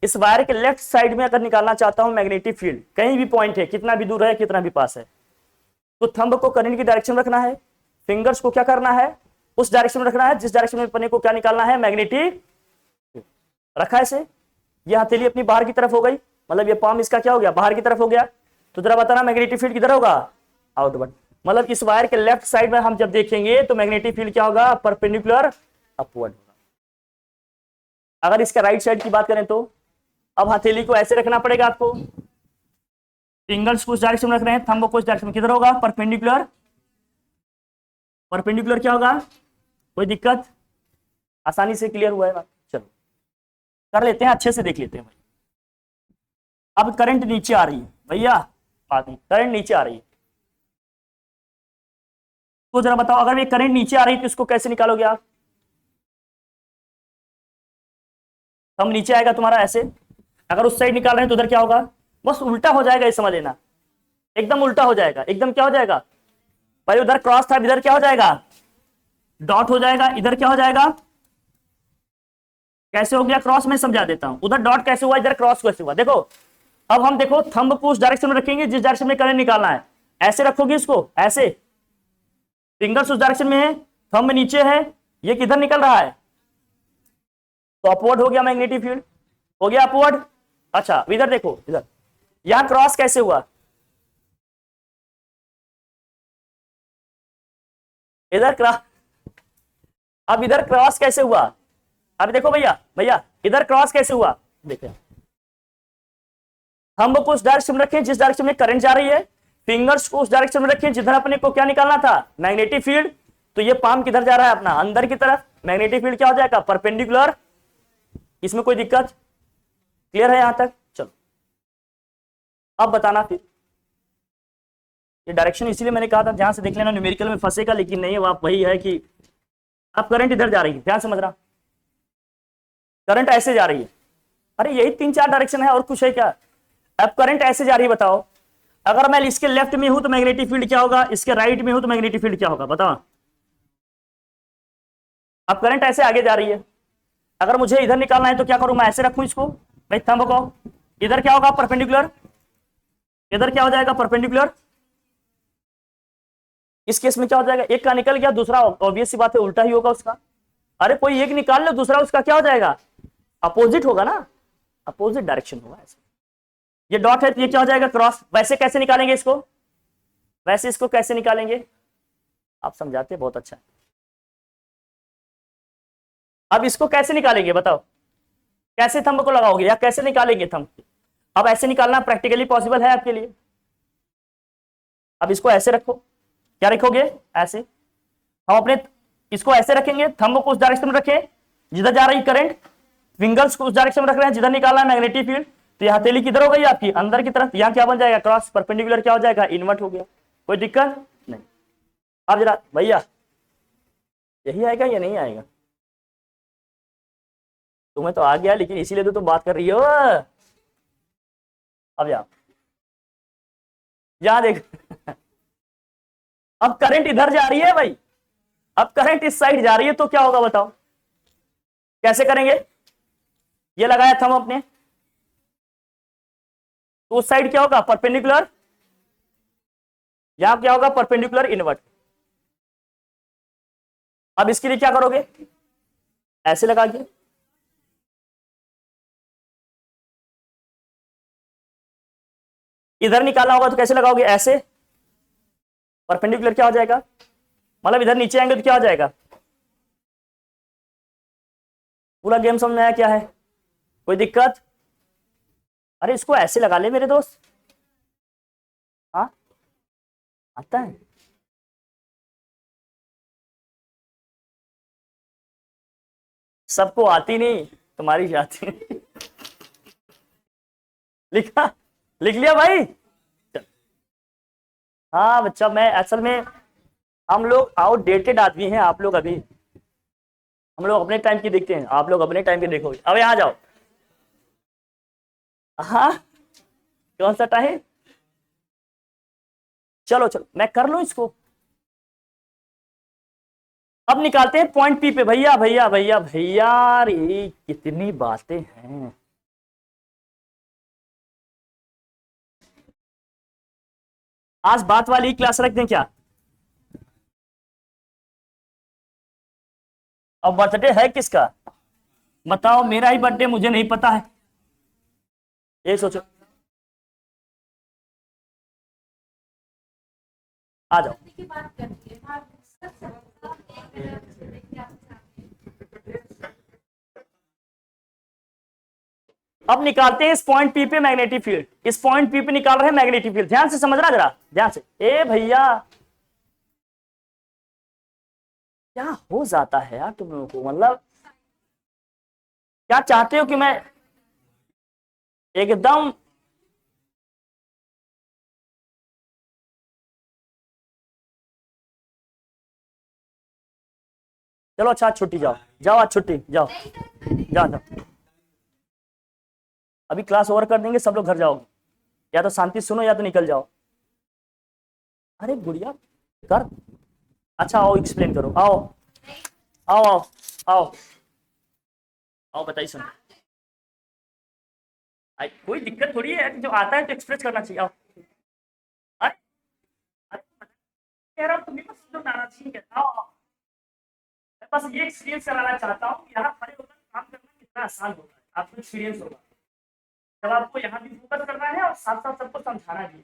इस वायर के लेफ्ट साइड में अगर निकालना चाहता हूं मैग्नेटिक फील्ड, कहीं भी पॉइंट है, कितना भी दूर है कितना भी पास है, तो थंब को करंट की डायरेक्शन में रखना है, फिंगर्स को क्या करना है उस डायरेक्शन में रखना है जिस डायरेक्शन में अपने को क्या निकालना है मैग्नेटिक, रखा है से, ये हथेली अपनी बाहर की तरफ हो गई, मतलब ये पाम इसका क्या हो गया बाहर की तरफ हो गया। तो जरा बताना मैग्नेटिक फील्ड किधर होगा आउटवर्ड, मतलब इस वायर के लेफ्ट साइड में हम जब देखेंगे तो मैग्नेटिक फील्ड क्या होगा परपेंडिकुलर अपवर्ड होगा। अगर इसका राइट साइड की बात करें तो अब हथेली को ऐसे रखना पड़ेगा आपको, फिंगर्स को उस डायरेक्शन में रख रहे हैं, थंब को उस डायरेक्शन में, किधर होगा परपेंडिकुलर, परपेंडिकुलर क्या होगा, कोई दिक्कत, आसानी से क्लियर हुआ है बात। चलो कर लेते हैं, अच्छे से देख लेते हैं भाई। अब करंट नीचे आ रही है भैया, बात नहीं, करंट नीचे आ रही है, तो जरा बताओ अगर ये करंट नीचे आ रही है तो इसको कैसे निकालोगे आप, थंब नीचे आएगा तुम्हारा ऐसे, अगर उस साइड निकाल रहे हैं तो उधर क्या होगा, बस उल्टा हो जाएगा, ये समझ लेना, एकदम उल्टा हो जाएगा, एकदम क्या हो जाएगा, भाई उधर क्रॉस था इधर क्या हो जाएगा डॉट हो जाएगा, इधर क्या हो जाएगा, कैसे हो गया क्रॉस, मैं समझा देता हूं, उधर डॉट कैसे हुआ इधर क्रॉस कैसे हुआ। देखो अब हम देखो थंब को उस डायरेक्शन में रखेंगे जिस डायरेक्शन में करंट निकालना है, ऐसे रखोगे इसको ऐसे, फिंगर्स उस डायरेक्शन में है, थंब नीचे है, ये किधर निकल रहा है, तो अपवर्ड हो गया मैग्नेटिक फील्ड, हो गया अपवर्ड। अच्छा इधर देखो, इधर यहां क्रॉस कैसे हुआ, इधर क्रॉस, अब इधर क्रॉस कैसे हुआ, अब देखो भैया भैया इधर क्रॉस कैसे हुआ, देखिए हम को उस डायरेक्शन में रखें जिस डायरेक्शन में करंट जा रही है, फिंगर्स को उस डायरेक्शन में रखें जिधर अपने को क्या निकालना था मैग्नेटिक फील्ड, तो ये पाम किधर जा रहा है अपना अंदर की तरफ, मैग्नेटिक फील्ड क्या हो जाएगा परपेंडिकुलर, इसमें कोई दिक्कत, क्लियर है यहां तक। चलो अब बताना फिर, ये डायरेक्शन इसीलिए मैंने कहा था ध्यान से देख लेना, न्यूमेरिकल में फंसेगा लेकिन नहीं, वो वही है कि अब करंट इधर जा रही है, ध्यान समझ रहा, करंट ऐसे जा रही है, अरे यही 3-4 डायरेक्शन है और कुछ है क्या, अब करंट ऐसे जा रही है, बताओ अगर मैं इसके लेफ्ट में हूं तो मैग्नेटिक फील्ड क्या होगा, इसके राइट में हूं तो मैग्नेटिक फील्ड क्या होगा बताओ। अब करंट ऐसे आगे जा रही है, अगर मुझे इधर निकालना है तो क्या करूं, मैं ऐसे रखूं इसको भाई थंब को, इधर क्या होगा परपेंडिकुलर, इधर क्या हो जाएगा परपेंडिकुलर, इस केस में क्या हो जाएगा, एक का निकल गया, दूसरा ऑब्वियस सी बात है उल्टा ही होगा उसका, अरे कोई एक निकाल लो दूसरा उसका क्या हो जाएगा अपोजिट होगा ना, अपोजिट डायरेक्शन होगा ऐसे। ये डॉट है तो ये क्या हो जाएगा क्रॉस, वैसे कैसे निकालेंगे इसको, वैसे इसको कैसे निकालेंगे, आप समझाते बहुत अच्छा है, अब इसको कैसे निकालेंगे बताओ, कैसे थंब को लगाओगे या कैसे निकालेंगे थंब, अब ऐसे निकालना प्रैक्टिकली पॉसिबल है आपके लिए, अब इसको ऐसे रखो, क्या रखोगे ऐसे, हम अपने इसको ऐसे रखेंगे, थंब को उस डायरेक्शन में रखें जिधर जा रही करंट, फिंगर्स को उस डायरेक्शन में रख रहे हैं जिधर निकालना है मैग्नेटिक फील्ड, तो यह हथेली किधर हो गई आपकी अंदर की तरफ, यहां क्या बन जाएगा क्रॉस परपेंडिकुलर क्या हो जाएगा इन्वर्ट हो गया, कोई दिक्कत नहीं। अब जरा भैया यही आएगा या नहीं आएगा, तुम्हें तो आ गया लेकिन इसीलिए तो तुम बात कर रही हो। अब यहां देख अब करंट इधर जा रही है भाई, अब करंट इस साइड जा रही है तो क्या होगा बताओ, कैसे करेंगे, ये लगाया थंब अपने, तो उस साइड क्या होगा परपेंडिकुलर, यहां क्या होगा परपेंडिकुलर इनवर्ट। अब इसके लिए क्या करोगे, ऐसे लगा के इधर निकालना होगा तो कैसे लगाओगे, ऐसे परपेंडिकुलर क्या हो जाएगा, मतलब इधर नीचे आएंगे तो क्या हो जाएगा, पूरा गेम समझ में आया क्या है, कोई दिक्कत? अरे इसको ऐसे लगा ले मेरे दोस्त। हाँ आता है, सबको आती नहीं, तुम्हारी आती नहीं। लिखा, लिख लिया भाई। हाँ बच्चा, मैं असल में, हम लोग आउटडेटेड आदमी हैं, आप लोग अभी, हम लोग अपने टाइम की देखते हैं, आप लोग अपने टाइम की देखोगे। अब यहाँ जाओ। हाँ कौन सा टाइम, चलो चलो मैं कर लूं इसको। अब निकालते हैं पॉइंट पी पे, भैया भैया भैया भैया, ये कितनी बातें हैं। आज बात वाली क्लास रख दें क्या? अब बर्थडे है किसका, बताओ, मेरा ही बर्थडे मुझे नहीं पता है, ये सोचो। आ जाओ। अब निकालते हैं इस पॉइंट पी पे मैग्नेटिक फील्ड, इस पॉइंट पी पे निकाल रहे हैं मैग्नेटिक फील्ड, ध्यान से समझना जरा, ध्यान से। ए भैया क्या हो जाता है यार तुम लोगों को, मतलब क्या चाहते हो कि मैं एकदम, चलो अच्छा छुट्टी, जाओ जाओ, आज छुट्टी, जाओ जाओ जाओ, अभी क्लास ओवर कर देंगे, सब लोग घर जाओगे, या तो शांति सुनो या तो निकल जाओ। अरे गुड़िया कर, अच्छा आओ एक्सप्लेन करो, आओ आओ आओ आओ आओ, बताइए सुनो। कोई दिक्कत थोड़ी है, जो आता है तो एक्सप्रेस करना चाहिए, आओ। अरे अरे, कह रहा हूँ तुम्हें बस जो नाराजगी है, आओ आओ। मैं बस ये एक्सपीरियंस कराना चाहता हूँ कि यहाँ खड़े होकर काम करना कितना आसान होता है, आपको एक्सपीरियंस होगा, जब आपको यहाँ भी फोकस करना है और साथ साथ सबको समझाना भी है,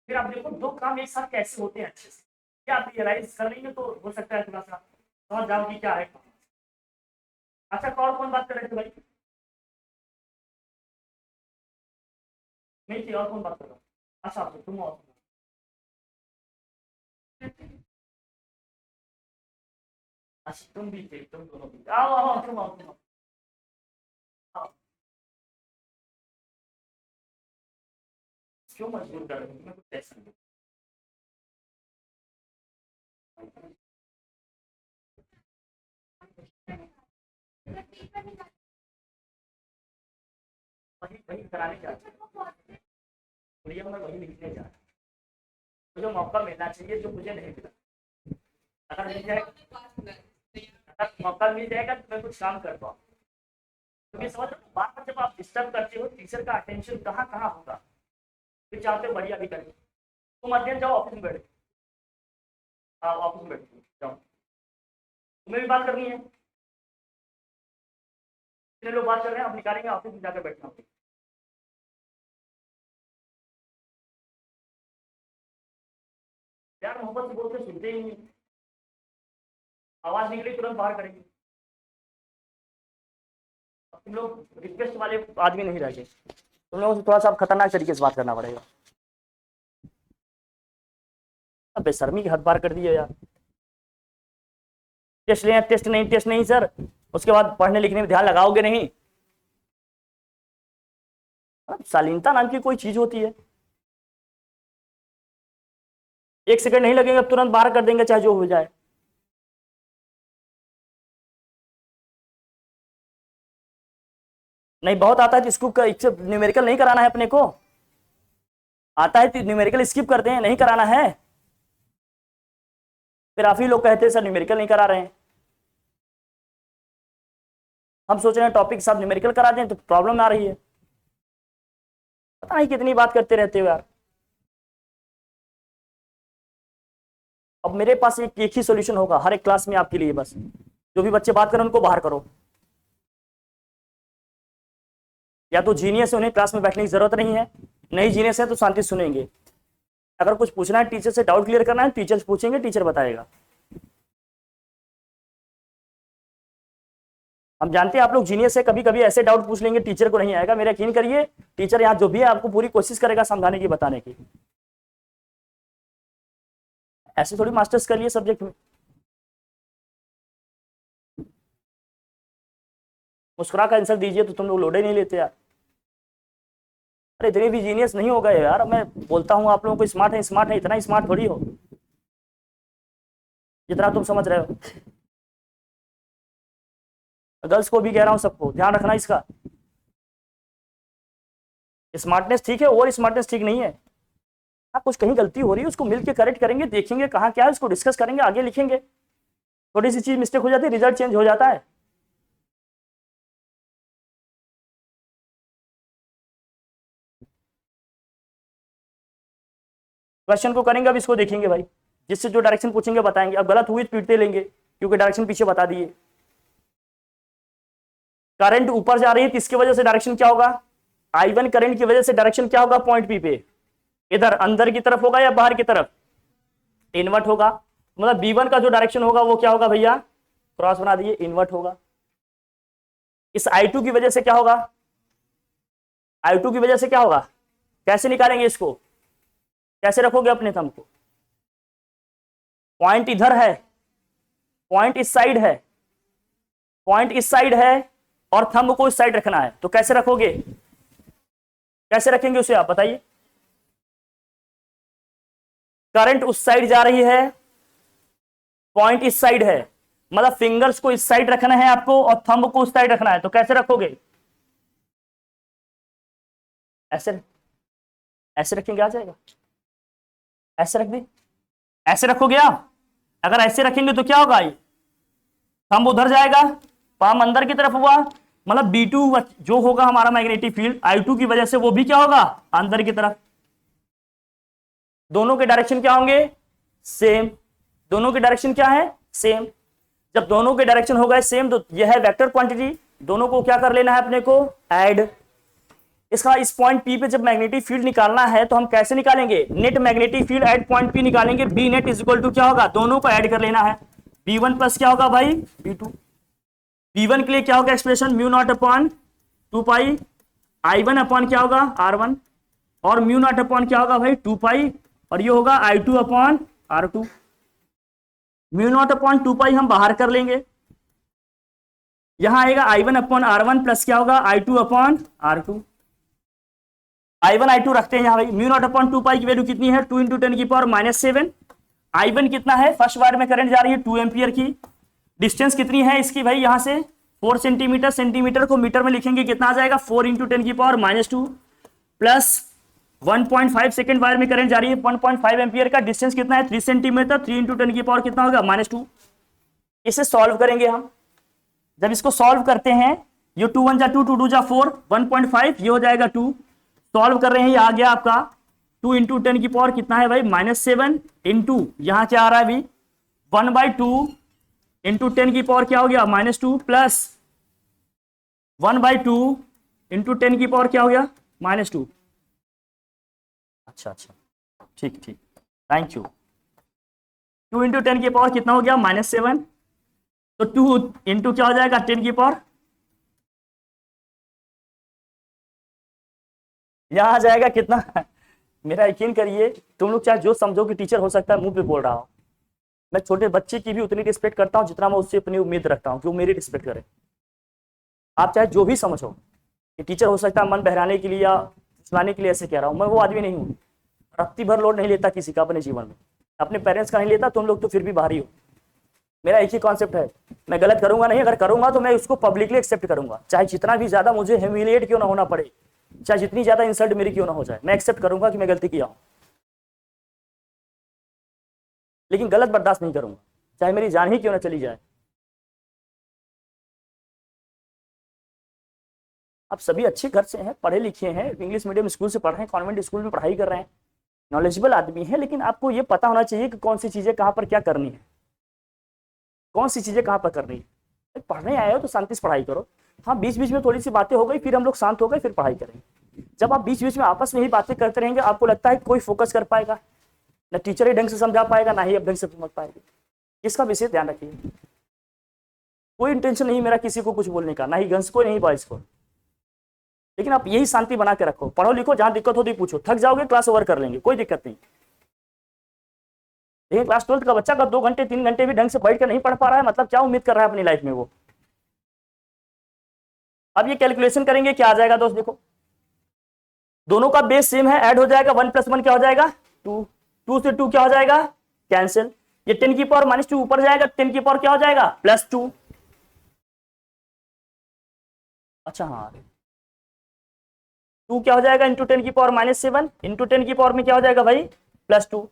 फिर आप देखो दो काम एक साथ कैसे होते हैं अच्छे से, क्या आप रियलाइज कर रही हो तो हो सकता है थोड़ा सा समझ जाओ कि क्या है काम। अच्छा कौन कौन बात कर रहे थे भाई, नहीं थी, और कौन बात कर रहा, अच्छा आप तुम और, अच्छा तुम भी थे, तुम दोनों भी, आओ आओ तुम आओ, तुम आओ। क्यों मजबूर कर रहे हो, तुम्हें कुछ टेंशन नहीं। वही वही कराने जा रहे हैं, भैया मैं वही लिखने जा रहा हूँ, मुझे मौका मिलना चाहिए जो मुझे नहीं मिला, अगर मिल जाए, अगर मौका मिल जाएगा तो मैं कुछ काम कर पाऊँ, क्योंकि समझ बार बार जब आप डिस्टर्ब करते हो टीचर का अटेंशन कहाँ कहाँ होगा, फिर चाहते हो बढ़िया भी करें, तुम अध्ययन जाओ ऑफिस में बैठ, हाँ ऑफिस में बैठ जाओ, तुम्हें भी बात करनी है, इतने लोग बात कर रहे हैं, आप निकालेंगे ऑफिस में जाकर बैठना होगा। यार मोहब्बत से बोलते सुनते ही नहीं, आवाज निकली तुरंत बाहर करेंगे, अब तुम लोग रिक्वेस्ट वाले आदमी नहीं रह गए, तुम लोगों से थोड़ा सा खतरनाक तरीके से बात करना पड़ेगा। अब बेशर्मी की हद पार कर दी है यार, टेस्ट लें, टेस्ट नहीं, टेस्ट नहीं सर, उसके बाद पढ़ने लिखने में ध्यान लगाओगे नहीं, शालीनता नाम की कोई चीज होती है, एक सेकंड नहीं लगेगा तुरंत बाहर कर देंगे चाहे जो हो जाए। नहीं बहुत आता है तो इसको न्यूमेरिकल नहीं कराना है अपने को, आता है तो न्यूमेरिकल स्किप करते हैं, नहीं कराना है, फिर आप ही लोग कहते हैं सर न्यूमेरिकल नहीं करा रहे हैं, हम सोच रहे हैं टॉपिक साथ न्यूमेरिकल करा दें तो प्रॉब्लम आ रही है, पता नहीं कितनी बात करते रहते हो यार। अब मेरे पास एक ही सोल्यूशन होगा हर एक क्लास में आपके लिए, बस जो भी बच्चे बात करें उनको बाहर करो, या तो जीनियस है उन्हें क्लास में बैठने की जरूरत नहीं है, नहीं जीनियस है तो शांति से सुनेंगे। अगर कुछ पूछना है टीचर से, डाउट क्लियर करना है, टीचर से पूछेंगे, टीचर बताएगा। हम जानते हैं आप लोग जीनियस है, कभी कभी ऐसे डाउट पूछ लेंगे टीचर को नहीं आएगा, मेरा यकीन करिए टीचर यहाँ जो भी है आपको पूरी कोशिश करेगा समझाने की, बताने की। ऐसे थोड़ी मास्टर्स कर लिए सब्जेक्ट में। मुस्कुरा का आंसर दीजिए तो तुम लोग लोड ही नहीं लेते यार। अरे इतने भी जीनियस नहीं हो गए यार, मैं बोलता हूँ आप लोगों को स्मार्ट है, स्मार्ट है, इतना स्मार्ट थोड़ी हो जितना तुम समझ रहे हो। गर्ल्स को भी कह रहा हूँ, सबको ध्यान रखना इसका। स्मार्टनेस ठीक है और स्मार्टनेस ठीक नहीं है। हाँ कुछ कहीं गलती हो रही है उसको मिलकर करेक्ट करेंगे, देखेंगे कहाँ क्या है, उसको डिस्कस करेंगे, आगे लिखेंगे। थोड़ी सी चीज मिस्टेक हो जाती है, रिजल्ट चेंज हो जाता है। क्वेश्चन को करेंगे, अब इसको देखेंगे भाई, जिससे जो डायरेक्शन पूछेंगे बताएंगे। अब गलत हुई तो पीटते लेंगे क्योंकि डायरेक्शन पीछे बता दिए। करंट ऊपर जा रही है, किसकी वजह से डायरेक्शन क्या होगा? I1 करंट की वजह से डायरेक्शन क्या होगा? पॉइंट पी पे इधर अंदर की तरफ होगा या बाहर की तरफ? इनवर्ट होगा। मतलब B1 का जो डायरेक्शन होगा वो क्या होगा भैया? क्रॉस बना दिए, इनवर्ट होगा। इस I2 की वजह से क्या होगा? I2 की वजह से क्या होगा? कैसे निकालेंगे इसको? कैसे रखोगे अपने थंब को? पॉइंट इधर है, पॉइंट इस साइड है, पॉइंट इस साइड है और थंब को इस साइड रखना है, तो कैसे रखोगे? कैसे रखेंगे उसे आप बताइए? करंट उस साइड जा रही है, पॉइंट इस साइड है, मतलब फिंगर्स को इस साइड रखना है आपको और थंब को उस साइड रखना है, तो कैसे रखोगे? ऐसे, ऐसे रखेंगे, आ जाएगा। ऐसे रख दे, ऐसे रखोगे आप। अगर ऐसे रखेंगे तो क्या होगा? थंब उधर जाएगा, पाम अंदर की तरफ हुआ, मतलब B2 जो होगा हमारा मैग्नेटिक फील्ड I2 की वजह से वो भी क्या होगा? अंदर की तरफ। दोनों के डायरेक्शन क्या होंगे? सेम। दोनों के डायरेक्शन क्या है? सेम। जब दोनों के डायरेक्शन हो गए सेम तो यह है वेक्टर क्वांटिटी, दोनों को क्या कर लेना है अपने को? ऐड। इसका इस पॉइंट P पे जब मैग्नेटिक फील्ड निकालना है तो हम कैसे निकालेंगे? Net magnetic field at point P निकालेंगे। B net is equal to क्या होगा? दोनों को ऐड कर लेना है। B1 प्लस क्या होगा भाई? B2। B1 के लिए क्या होगा एक्सप्रेशन? म्यू नॉट अपॉन 2 पाई I1 अपॉन क्या होगा? R1, और म्यू नॉट अपॉन क्या होगा भाई? 2 पाई, और ये होगा I2 upon R2। Mu naught upon 2 pi हम बाहर कर लेंगे, यहां आएगा I1 अपॉन R1 प्लस क्या होगा? I2 upon R2। I1 I2 रखते हैं यहाँ भाई। म्यू नॉट अपॉन 2 पाई की वैल्यू कितनी है? 2 इंटू 10 की पावर -7। I1 कितना है? फर्स्ट वायर में करंट जा रही है 2 एम्पियर की। डिस्टेंस कितनी है इसकी भाई? यहां से 4 सेंटीमीटर, सेंटीमीटर को मीटर में लिखेंगे कितना आ जाएगा? 4 इंटू 10 की पावर -2 प्लस 1.5 सेकेंड वायर में करंट जा रही है 1.5 एम्पियर का। डिस्टेंस कितना है? 3 सेंटीमीटर, 3 इंटू 10 की पावर कितना होगा? -2। इसे सॉल्व करेंगे हम। जब इसको सॉल्व करते हैं, ये 2 1 जा 2, 2 2 जा 4, 1.5 ये हो जाएगा 2। सॉल्व कर रहे हैं, ये आ गया आपका 2 इंटू 10 की पावर कितना है भाई? -7 इंटू यहां क्या आ रहा है अभी? 1/2 इंटू 10 की पावर क्या हो गया? -2 प्लस 1/2 इंटू 10 की पावर क्या हो गया? -2। अच्छा अच्छा, ठीक ठीक, थैंक यू। 2 इंटू 10 की पावर कितना हो गया? -7। तो 2 इंटू क्या हो जाएगा? 10 की पावर, यहां आ जाएगा कितना? मेरा यकीन करिए तुम लोग चाहे जो समझो कि टीचर हो सकता है मुंह पे बोल रहा हूं, मैं छोटे बच्चे की भी उतनी रिस्पेक्ट करता हूं जितना मैं उससे अपनी उम्मीद रखता हूं कि वो मेरी रिस्पेक्ट करे। आप चाहे जो भी समझो कि टीचर हो सकता है मन बहलाने के लिए या सुनाने के लिए ऐसे कह रहा हूं, मैं वो आदमी नहीं हूं। रत्ती भर लोड नहीं लेता किसी का अपने जीवन में, अपने पेरेंट्स का नहीं लेता, तुम लोग तो फिर भी भारी हो। मेरा एक ही कॉन्सेप्ट है, मैं गलत करूंगा नहीं, अगर करूंगा तो मैं उसको पब्लिकली एक्सेप्ट करूंगा, चाहे जितना भी ज्यादा मुझे ह्यूमिलिएट क्यों ना होना पड़े, चाहे जितनी ज्यादा इंसल्ट मेरी क्यों ना हो जाए, मैं एक्सेप्ट करूंगा कि मैं गलती किया हूं, लेकिन गलत बर्दाश्त नहीं करूंगा, चाहे मेरी जान ही क्यों ना चली जाए। आप सभी अच्छे घर से हैं, पढ़े लिखे हैं, इंग्लिश मीडियम स्कूल से पढ़ रहे हैं, कॉन्वेंट स्कूल में पढ़ाई कर रहे हैं, नॉलेजेबल आदमी है, लेकिन आपको ये पता होना चाहिए कि कौन सी चीजें कहाँ पर क्या करनी है, कौन सी चीजें कहाँ पर करनी है। पढ़ने आए हो तो शांति से पढ़ाई करो। हाँ बीच बीच में थोड़ी सी बातें हो गई, फिर हम लोग शांत हो गए, फिर पढ़ाई करेंगे। जब आप बीच बीच में आपस में ही बातें करते रहेंगे, आपको लगता है कोई फोकस कर पाएगा ना, टीचर ही ढंग से समझा पाएगा, ना ही आप ढंग से समझ पाएंगे। इसका विशेष ध्यान रखिए। कोई इंटेंशन नहीं मेरा किसी को कुछ बोलने का, ना ही गर्ल्स को, नहीं बॉयज को, लेकिन आप यही शांति बना के रखो, पढ़ो लिखो, जहां दिक्कत होती पूछो, थक जाओगे क्लास ओवर कर लेंगे, कोई दिक्कत नहीं। लेकिन क्लास 12th का बच्चा का 2 घंटे 3 घंटे भी ढंग से बैठ कर नहीं पढ़ पा रहा है, मतलब क्या उम्मीद कर रहा है अपनी लाइफ में वो। अब ये कैलकुलेशन करेंगे, क्या आ जाएगा दोस्त, देखो दोनों का बेस सेम है, ऐड हो जाएगा, 1 + 1 क्या हो जाएगा 2, 2 से 2 क्या हो जाएगा कैंसिल, ये 10 की पावर -2 ऊपर जाएगा, 10 की पावर क्या हो जाएगा +2। अच्छा हाँ, 2 क्या हो जाएगा इंटू 10 की पावर -7 इंटू 10 की पावर में क्या हो जाएगा भाई +2,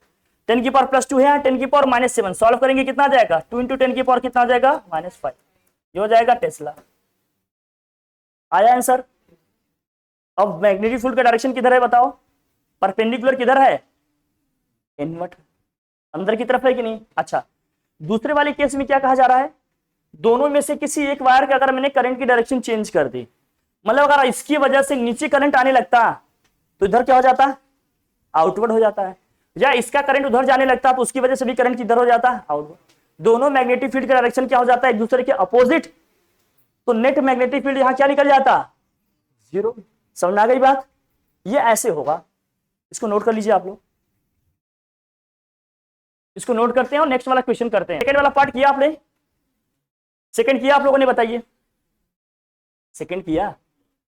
10 की पावर +2 है, 10 की पावर -7 सॉल्व करेंगे कितना आ जाएगा 2 इंटू 10 की पावर कितना आ जाएगा -5, ये हो जाएगा टेस्ला। आया आंसर। अब मैग्नेटिक फील्ड का डायरेक्शन किधर है बताओ, परपेंडिकुलर किधर है, इनवर्ट, अंदर की तरफ है कि नहीं। अच्छा, दूसरे वाले केस में क्या कहा जा रहा है, दोनों में से किसी एक वायर का अगर मैंने करंट की डायरेक्शन चेंज कर दी, मतलब अगर इसकी वजह से नीचे करंट आने लगता तो इधर क्या हो जाता आउटवर्ड हो जाता है, या इसका करंट उधर जाने लगता तो उसकी वजह से भी करंट इधर हो जाता आउटवर्ड। दोनों मैग्नेटिक फील्ड का डायरेक्शन क्या हो जाता है एक दूसरे के अपोजिट, तो नेट मैग्नेटिक फील्ड यहां क्या निकल जाता 0। समझ आ गई बात, ये ऐसे होगा, इसको नोट कर लीजिए आप लोग, इसको नोट करते हैं और नेक्स्ट वाला क्वेश्चन करते हैं। सेकंड वाला पार्ट किया आपने, सेकंड किया आप लोगों ने, बताइए सेकंड किया,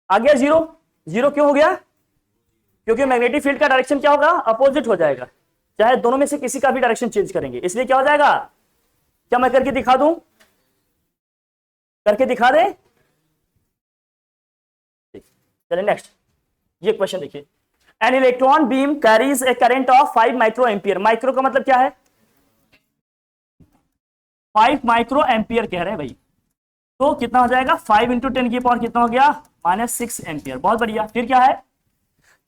आ गया 0, 0 क्यों हो गया, क्योंकि मैग्नेटिक फील्ड का डायरेक्शन क्या होगा अपोजिट हो जाएगा, चाहे दोनों में से किसी का भी डायरेक्शन चेंज करेंगे, इसलिए क्या हो जाएगा, क्या मैं करके दिखा दूं, करके दिखा दे। चलिए नेक्स्ट, ये क्वेश्चन देखिए, an electron beam carries a current of 5 micro ampere, micro का मतलब क्या है 5 माइक्रो एम्पियर कह रहे हैं भाई, तो कितना हो जाएगा 5 इंटू 10 की पावर कितना हो गया -6 एम्पियर। बहुत बढ़िया, फिर क्या है,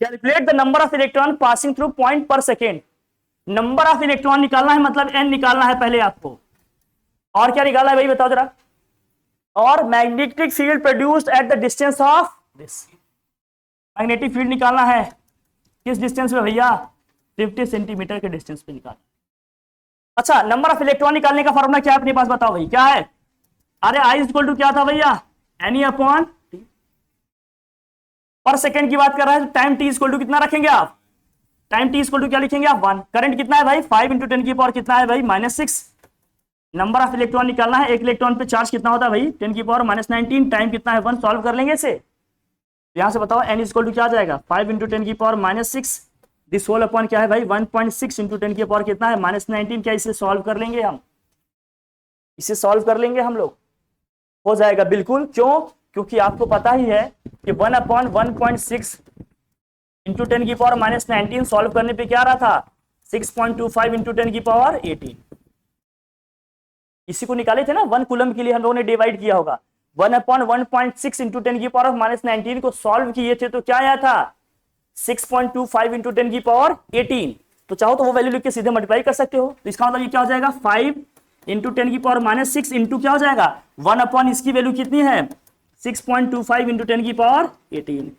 calculate the number of electron passing through point पर सेकेंड, नंबर ऑफ इलेक्ट्रॉन निकालना है, मतलब एन निकालना है पहले आपको, और क्या निकालना है भाई बताओ जरा, और magnetic field produced at the distance of this, magnetic field निकालना है किस डिस्टेंस पे भैया 50 सेंटीमीटर के डिस्टेंस पे निकालना। अच्छा, नंबर ऑफ इलेक्ट्रॉन निकालने का फॉर्मूला क्या है अपने पास बताओ भाई, क्या है, अरे I इक्वल टू क्या था भैया NE अपॉन T, पर सेकंड की बात कर रहा है, टाइम T इक्वल टू कितना रखेंगे आप, टाइम T इक्वल टू क्या लिखेंगे आप 1, करंट कितना है भाई 5 इंटू 10 की पावर कितना है भाई -6, नंबर ऑफ इलेक्ट्रॉन निकालना है, एक इलेक्ट्रॉन पे चार्ज कितना होता है भाई 10 की पावर -19, टाइम कितना है 1, सॉल्व कर लेंगे इसे, यहां से बताओ n इक्वल टू क्या आ जाएगा 5 इंटू 10 की पावर -6, दिस होल अपॉन क्या है भाई 1.6 इंटू 10 की पावर कितना है -19, क्या इसे सॉल्व कर लेंगे हम, इसे सॉल्व कर लेंगे हम लोग, हो जाएगा बिल्कुल, क्यों, क्योंकि आपको पता ही है कि 1/1.6 इंटू 10 की पावर -19 सॉल्व करने पे क्या आ रहा था 6.25 इंटू 10 की पावर 18, इसी को निकाले थे ना 1 कूलम के लिए हम लोगों ने डिवाइड किया होगा, 1/1.6 इंटू 10 की पावर -19 को सॉल्व किए थे तो क्या आया था 6.25 इंटू 10 की पावर 18, तो चाहो तो वो वैल्यू लिख के सीधे मल्टीप्लाई कर सकते हो, तो इसका मतलब ये क्या हो जाएगा 5 इंटू 10 की पावर -6 इंटू क्या हो जाएगा 1 अपॉन इसकी वैल्यू कितनी है 6.25 इंटू 10 की पावर 18,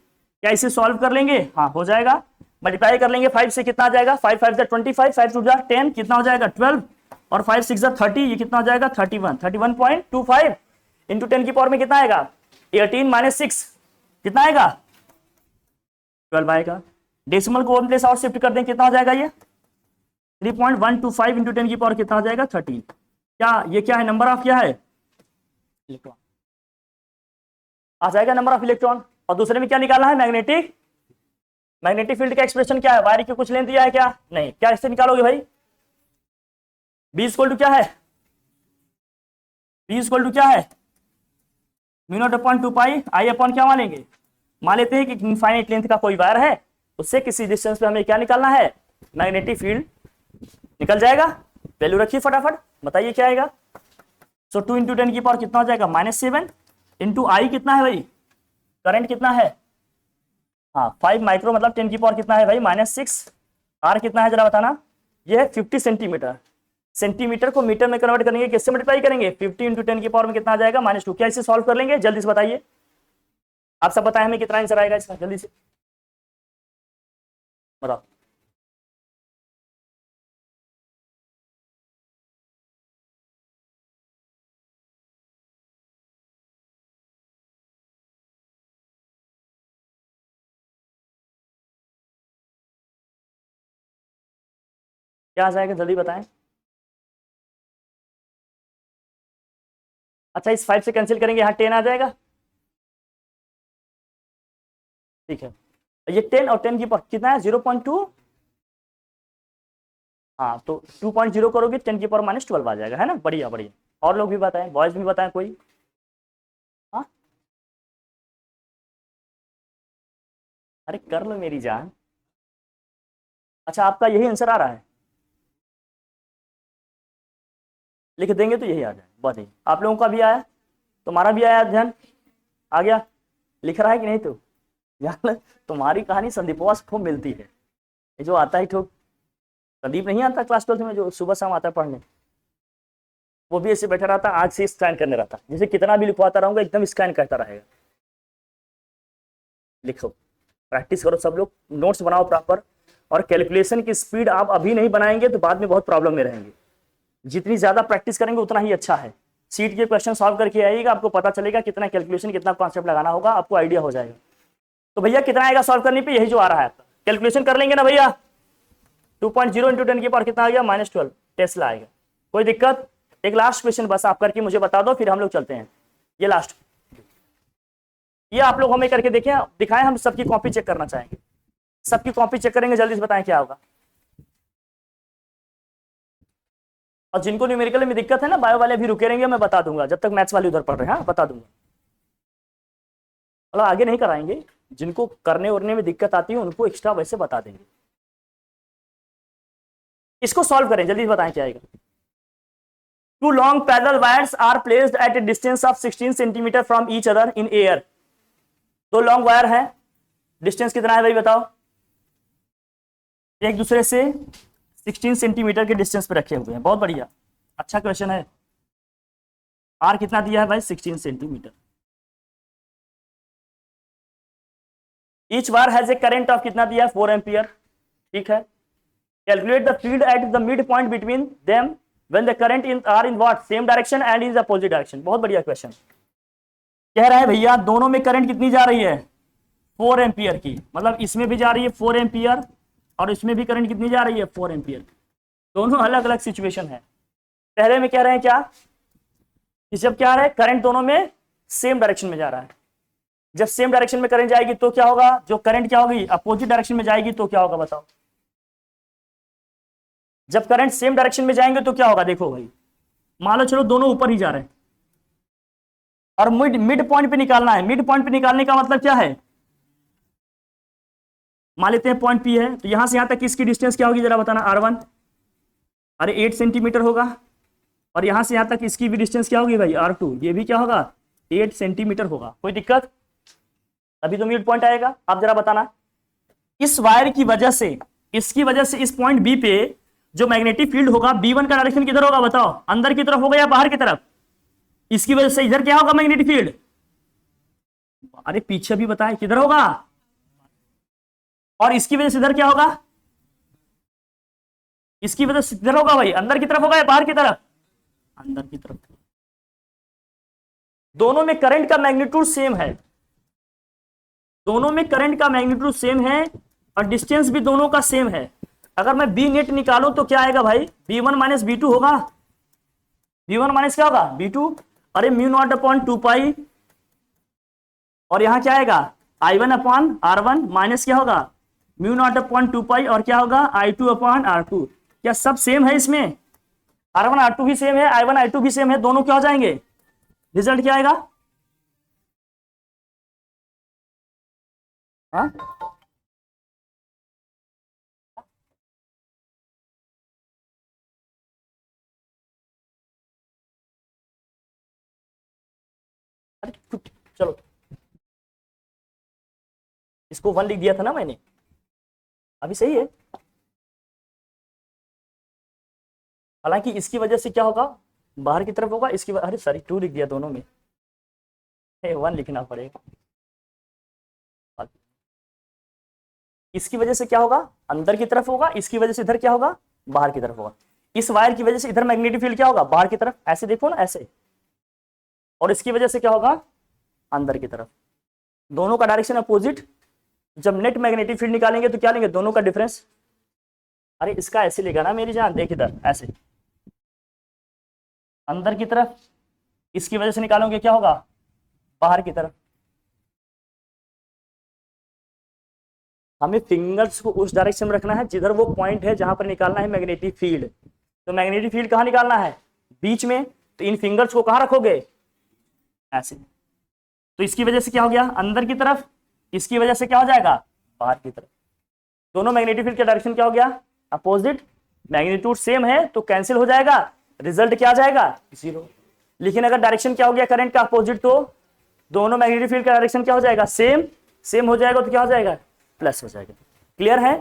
क्या इसे सॉल्व कर लेंगे, हाँ हो जाएगा, मल्टीप्लाई कर लेंगे 5 से कितना आ जाएगा 5 5 25, 5 2 10, कितना हो जाएगा 12, और 5 6 30, ये कितना हो जाएगा 31.25 इंटू 10 की पावर में कितना आएगा 18 - 6 कितना आएगा 12 आएगा, डेसिमल को वन प्लेस और शिफ्ट कर दें कितना हो जाएगा ये 3.125 इंटू 10 की पावर कितना हो जाएगा 13, क्या ये क्या है नंबर ऑफ क्या है इलेक्ट्रॉन, आ जाएगा नंबर ऑफ इलेक्ट्रॉन, और दूसरे में क्या निकालना है मैग्नेटिक फील्ड का एक्सप्रेशन क्या है, वायर की कुछ लेंथ दिया है क्या नहीं, क्या इससे निकालोगे भाई B इक्वल टू क्या है, B इक्वल टू क्या है μ0/2 I अपॉन क्या मानेंगे, मान लेते हैं कि इनफाइनाइट लेंथ का कोई वायर है, उससे किसी डिस्टेंस पे हमें क्या निकालना है मैग्नेटिक फील्ड, निकल जाएगा, वैल्यू रखिए फटाफट बताइए क्या आएगा, सो 2 इंटू 10 की पावर कितना हो जाएगा -7 इंटू I कितना है भाई करंट कितना है, हाँ 5 माइक्रो मतलब 10 की पावर कितना है भाई -6, R कितना है जरा बताना, ये है 50 सेंटीमीटर, सेंटीमीटर को मीटर में कन्वर्ट करेंगे, किससे मल्टीप्लाई करेंगे 50 इंटू 10 की पावर में कितना आ जाएगा -2, क्या इसे सॉल्व कर लेंगे जल्दी से बताइए, आप सब बताएं हमें कितना आंसर आएगा इसका जल्दी से। बताओ। क्या आ जाएगा जल्दी बताएं। अच्छा इस 5 से कैंसिल करेंगे, यहाँ 10 आ जाएगा। ठीक है, ये 10 और 10 की कितना है 0.2। हाँ तो 2.0 करोगे 10 की पावर -12 आ जाएगा, है ना। बढ़िया बढ़िया। और लोग भी बताएं, बॉयज भी बताएं कोई। हाँ अरे कर लो मेरी जान। अच्छा आपका यही आंसर आ रहा है, लिख देंगे तो यही आ जाए। बहुत ही आप लोगों का भी आया, तुम्हारा भी आया ध्यान आ गया, लिख रहा है कि नहीं तो यार तुम्हारी कहानी संदीपवा से खूब मिलती है। ये जो आता है ठोक, संदीप नहीं आता क्लास 12 में जो सुबह शाम आता है पढ़ने, वो भी ऐसे बैठा रहता, आज से स्कैन करने रहता, जैसे कितना भी लिखवाता रहूंगा एकदम स्कैन करता रहेगा। लिखो, प्रैक्टिस करो सब लोग, नोट्स बनाओ प्रॉपर। और कैलकुलेशन की स्पीड आप अभी नहीं बनाएंगे तो बाद में बहुत प्रॉब्लम में रहेंगे। जितनी ज्यादा प्रैक्टिस करेंगे उतना ही अच्छा है। सीट के क्वेश्चन सॉल्व करके आइएगा, आपको पता चलेगा कितना कैलकुलेशन कितना कॉन्सेप्ट लगाना होगा, आपको आइडिया हो जाएगा। तो भैया कितना आएगा सॉल्व करने पे, यही जो आ रहा है आपका कैलकुलेशन कर लेंगे ना भैया। 2.0 इंटू 10 की पावर कितना आ गया -12 टेस्ला आएगा। कोई दिक्कत। एक लास्ट क्वेश्चन बस आप करके मुझे बता दो, फिर हम लोग चलते हैं। ये लास्ट, ये आप लोग हमें करके देखें, दिखाएं, हम सबकी कॉपी चेक करना चाहेंगे। सबकी कॉपी चेक करेंगे, जल्दी से बताएं क्या होगा। और जिनको न्यूमेरिकल में दिक्कत है ना, बायो वाले भी रुके रहेंगे, मैं बता दूंगा जब तक मैथ्स वाले उधर पढ़ रहे हैं। हाँ बता दूंगा, मतलब आगे नहीं कराएंगे। जिनको करने उरने में दिक्कत आती है उनको एक्स्ट्रा वैसे बता देंगे। इसको सॉल्व करें, जल्दी बताएं क्या आएगा। Two long parallel wires are placed at a distance of 16 centimetre from each other in air. दो लॉन्ग वायर है, डिस्टेंस कितना है भाई बताओ। एक दूसरे से 16 सेंटीमीटर के डिस्टेंस पे रखे हुए हैं। बहुत बढ़िया, अच्छा क्वेश्चन है। आर कितना दिया है भाई 16 centimetre. Each wire has a current of कितना दिया है 4 एम्पियर। ठीक है, calculate the field at the mid point between them when the current in are in what same direction and is opposite direction. बहुत बढ़िया क्वेश्चन। कह रहा है भैया दोनों में करंट कितनी जा रही है 4 एम्पियर की, मतलब इसमें भी जा रही है 4 एम्पियर और इसमें भी करंट कितनी जा रही है 4 एम्पियर। दोनों अलग अलग सिचुएशन है। पहले में कह रहे हैं क्या कि जब क्या है करंट दोनों में सेम डायरेक्शन में जा रहा है। जब सेम डायरेक्शन में करंट जाएगी तो क्या होगा, जो करंट क्या होगी अपोजिट डायरेक्शन में जाएगी तो क्या होगा बताओ। जब करंट सेम डायरेक्शन में जाएंगे तो क्या होगा, देखो भाई मान लो चलो दोनों ऊपर ही जा रहे हैं और मिड मिड पॉइंट पे निकालना है। मिड पॉइंट पे निकालने का मतलब क्या है, मान लेते हैं पॉइंट पी है, तो यहां से यहां तक इसकी डिस्टेंस क्या होगी जरा बताना। R1 अरे 8 सेंटीमीटर होगा, और यहां से यहां तक इसकी भी डिस्टेंस क्या होगी भाई R2, ये भी क्या होगा 8 सेंटीमीटर होगा। कोई दिक्कत, अभी तो मिड पॉइंट आएगा। आप जरा बताना इस वायर की वजह से, इसकी वजह से इस पॉइंट बी पे जो मैग्नेटिक फील्ड होगा B1 का डायरेक्शन किधर होगा बताओ, अंदर की तरफ होगा या बाहर की तरफ। इसकी वजह से इधर क्या होगा मैग्नेटिक फील्ड, अरे पीछे भी बताए किधर होगा, और इसकी वजह से इधर क्या होगा, इसकी वजह से इधर होगा भाई अंदर की तरफ होगा या बाहर की तरफ, अंदर की तरफ। दोनों में करंट का मैग्नीट्यूड सेम है, दोनों में करंट का मैग्नीट्यूड सेम है और डिस्टेंस भी दोनों का सेम है। अगर मैं बी नेट निकालूं तो क्या आएगा भाई B1 माइनस B2 होगा। B1 माइनस क्या होगा B2, अरे म्यू नॉट अपॉन 2 पाई, और यहां क्या आएगा I1 अपॉन R1 माइनस क्या होगा म्यू नॉट अपॉन 2 पाई, और क्या होगा I2 अपॉन R2। क्या सब सेम है इसमें, R1 R2 भी सेम है, I1 I2 भी सेम है, दोनों क्या हो जाएंगे, रिजल्ट क्या आएगा। हाँ अरे चलो, इसको 1 लिख दिया था ना मैंने, अभी सही है। हालांकि इसकी वजह से क्या होगा बाहर की तरफ होगा, इसकी अरे सॉरी 2 लिख दिया दोनों में, 1 लिखना पड़ेगा। इसकी वजह से क्या होगा, अंदर की तरफ होगा, इसकी वजह से इधर क्या होगा, बाहर की तरफ होगा। इस वायर की वजह से इधर मैग्नेटिक फील्ड क्या होगा, बाहर की तरफ, ऐसे देखो ना ऐसे, और इसकी वजह से क्या होगा, अंदर की तरफ। दोनों का डायरेक्शन अपोजिट। जब नेट मैग्नेटिक फील्ड निकालेंगे तो क्या लेंगे, दोनों का डिफरेंस। अरे इसका ऐसे लेगा ना मेरी जान, देख इधर ऐसे अंदर की तरफ, इसकी वजह से निकालोगे क्या होगा, बाहर की तरफ। हमें फिंगर्स को उस डायरेक्शन में रखना है जिधर वो पॉइंट है जहां पर निकालना है मैग्नेटिक फील्ड। तो मैग्नेटिक फील्ड कहां निकालना है, बीच में। तो इन फिंगर्स को कहां रखोगे, ऐसे। तो इसकी वजह से क्या हो गया, अंदर की तरफ, इसकी वजह से क्या हो जाएगा, बाहर की तरफ। दोनों मैग्नेटिक फील्ड का डायरेक्शन क्या हो गया, अपोजिट। मैग्नीट्यूड सेम है तो कैंसिल हो जाएगा, रिजल्ट क्या आ जाएगा, 0। लेकिन अगर डायरेक्शन क्या हो गया करंट का अपोजिट, तो दोनों मैग्नेटिक फील्ड का डायरेक्शन क्या हो जाएगा, सेम। सेम हो जाएगा तो क्या हो जाएगा, प्लस हो जाएगा। क्लियर है,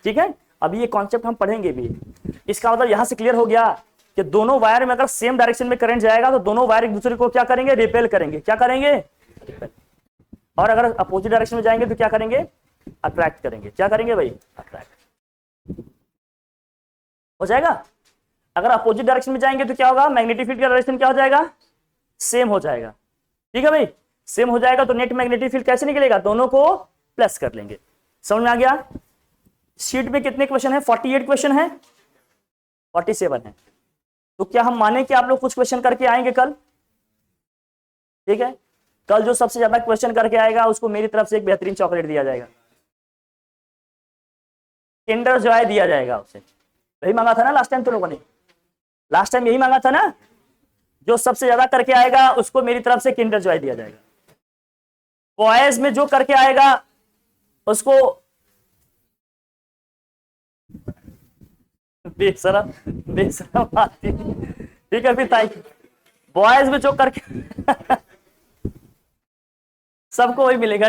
ठीक है। अभी ये कॉन्सेप्ट हम पढ़ेंगे भी। इसका मतलब यहां से क्लियर हो गया कि दोनों वायर में अगर सेम डायरेक्शन में करंट जाएगा तो दोनों वायर एक दूसरे को क्या करेंगे, रिपेल करेंगे। क्या करेंगे, रिपेल। और अगर अपोजिट डायरेक्शन में जाएंगे तो क्या करेंगे, अट्रैक्ट करेंगे। क्या करेंगे भाई, अट्रैक्ट हो जाएगा। अगर अपोजिट डायरेक्शन में जाएंगे तो क्या होगा, मैग्नेटिक फील्ड का डायरेक्शन क्या हो जाएगा, सेम हो जाएगा। ठीक है भाई, सेम हो जाएगा तो नेट मैग्नेटिक फील्ड कैसे निकलेगा, दोनों को प्लस कर लेंगे। समझ में आ गया। शीट में कितने क्वेश्चन है, 48 क्वेश्चन है, 47 है। तो क्या हम माने कि आप लोग कुछ क्वेश्चन करके आएंगे कल, ठीक है। कल जो सबसे ज्यादा क्वेश्चन करके आएगा उसको मेरी तरफ से एक बेहतरीन चॉकलेट दिया जाएगा, किंडर जॉय दिया जाएगा उसे। यही मांगा था ना लास्ट टाइम, तो लोगों ने लास्ट टाइम यही मांगा था ना, जो सबसे ज्यादा करके आएगा उसको मेरी तरफ से किंडर जॉय दिया जाएगा। बॉयज में जो करके आएगा उसको बेशरम बेशरम आती, ठीक है फिर थैंक यू। बॉयज में जो करके सबको वही मिलेगा।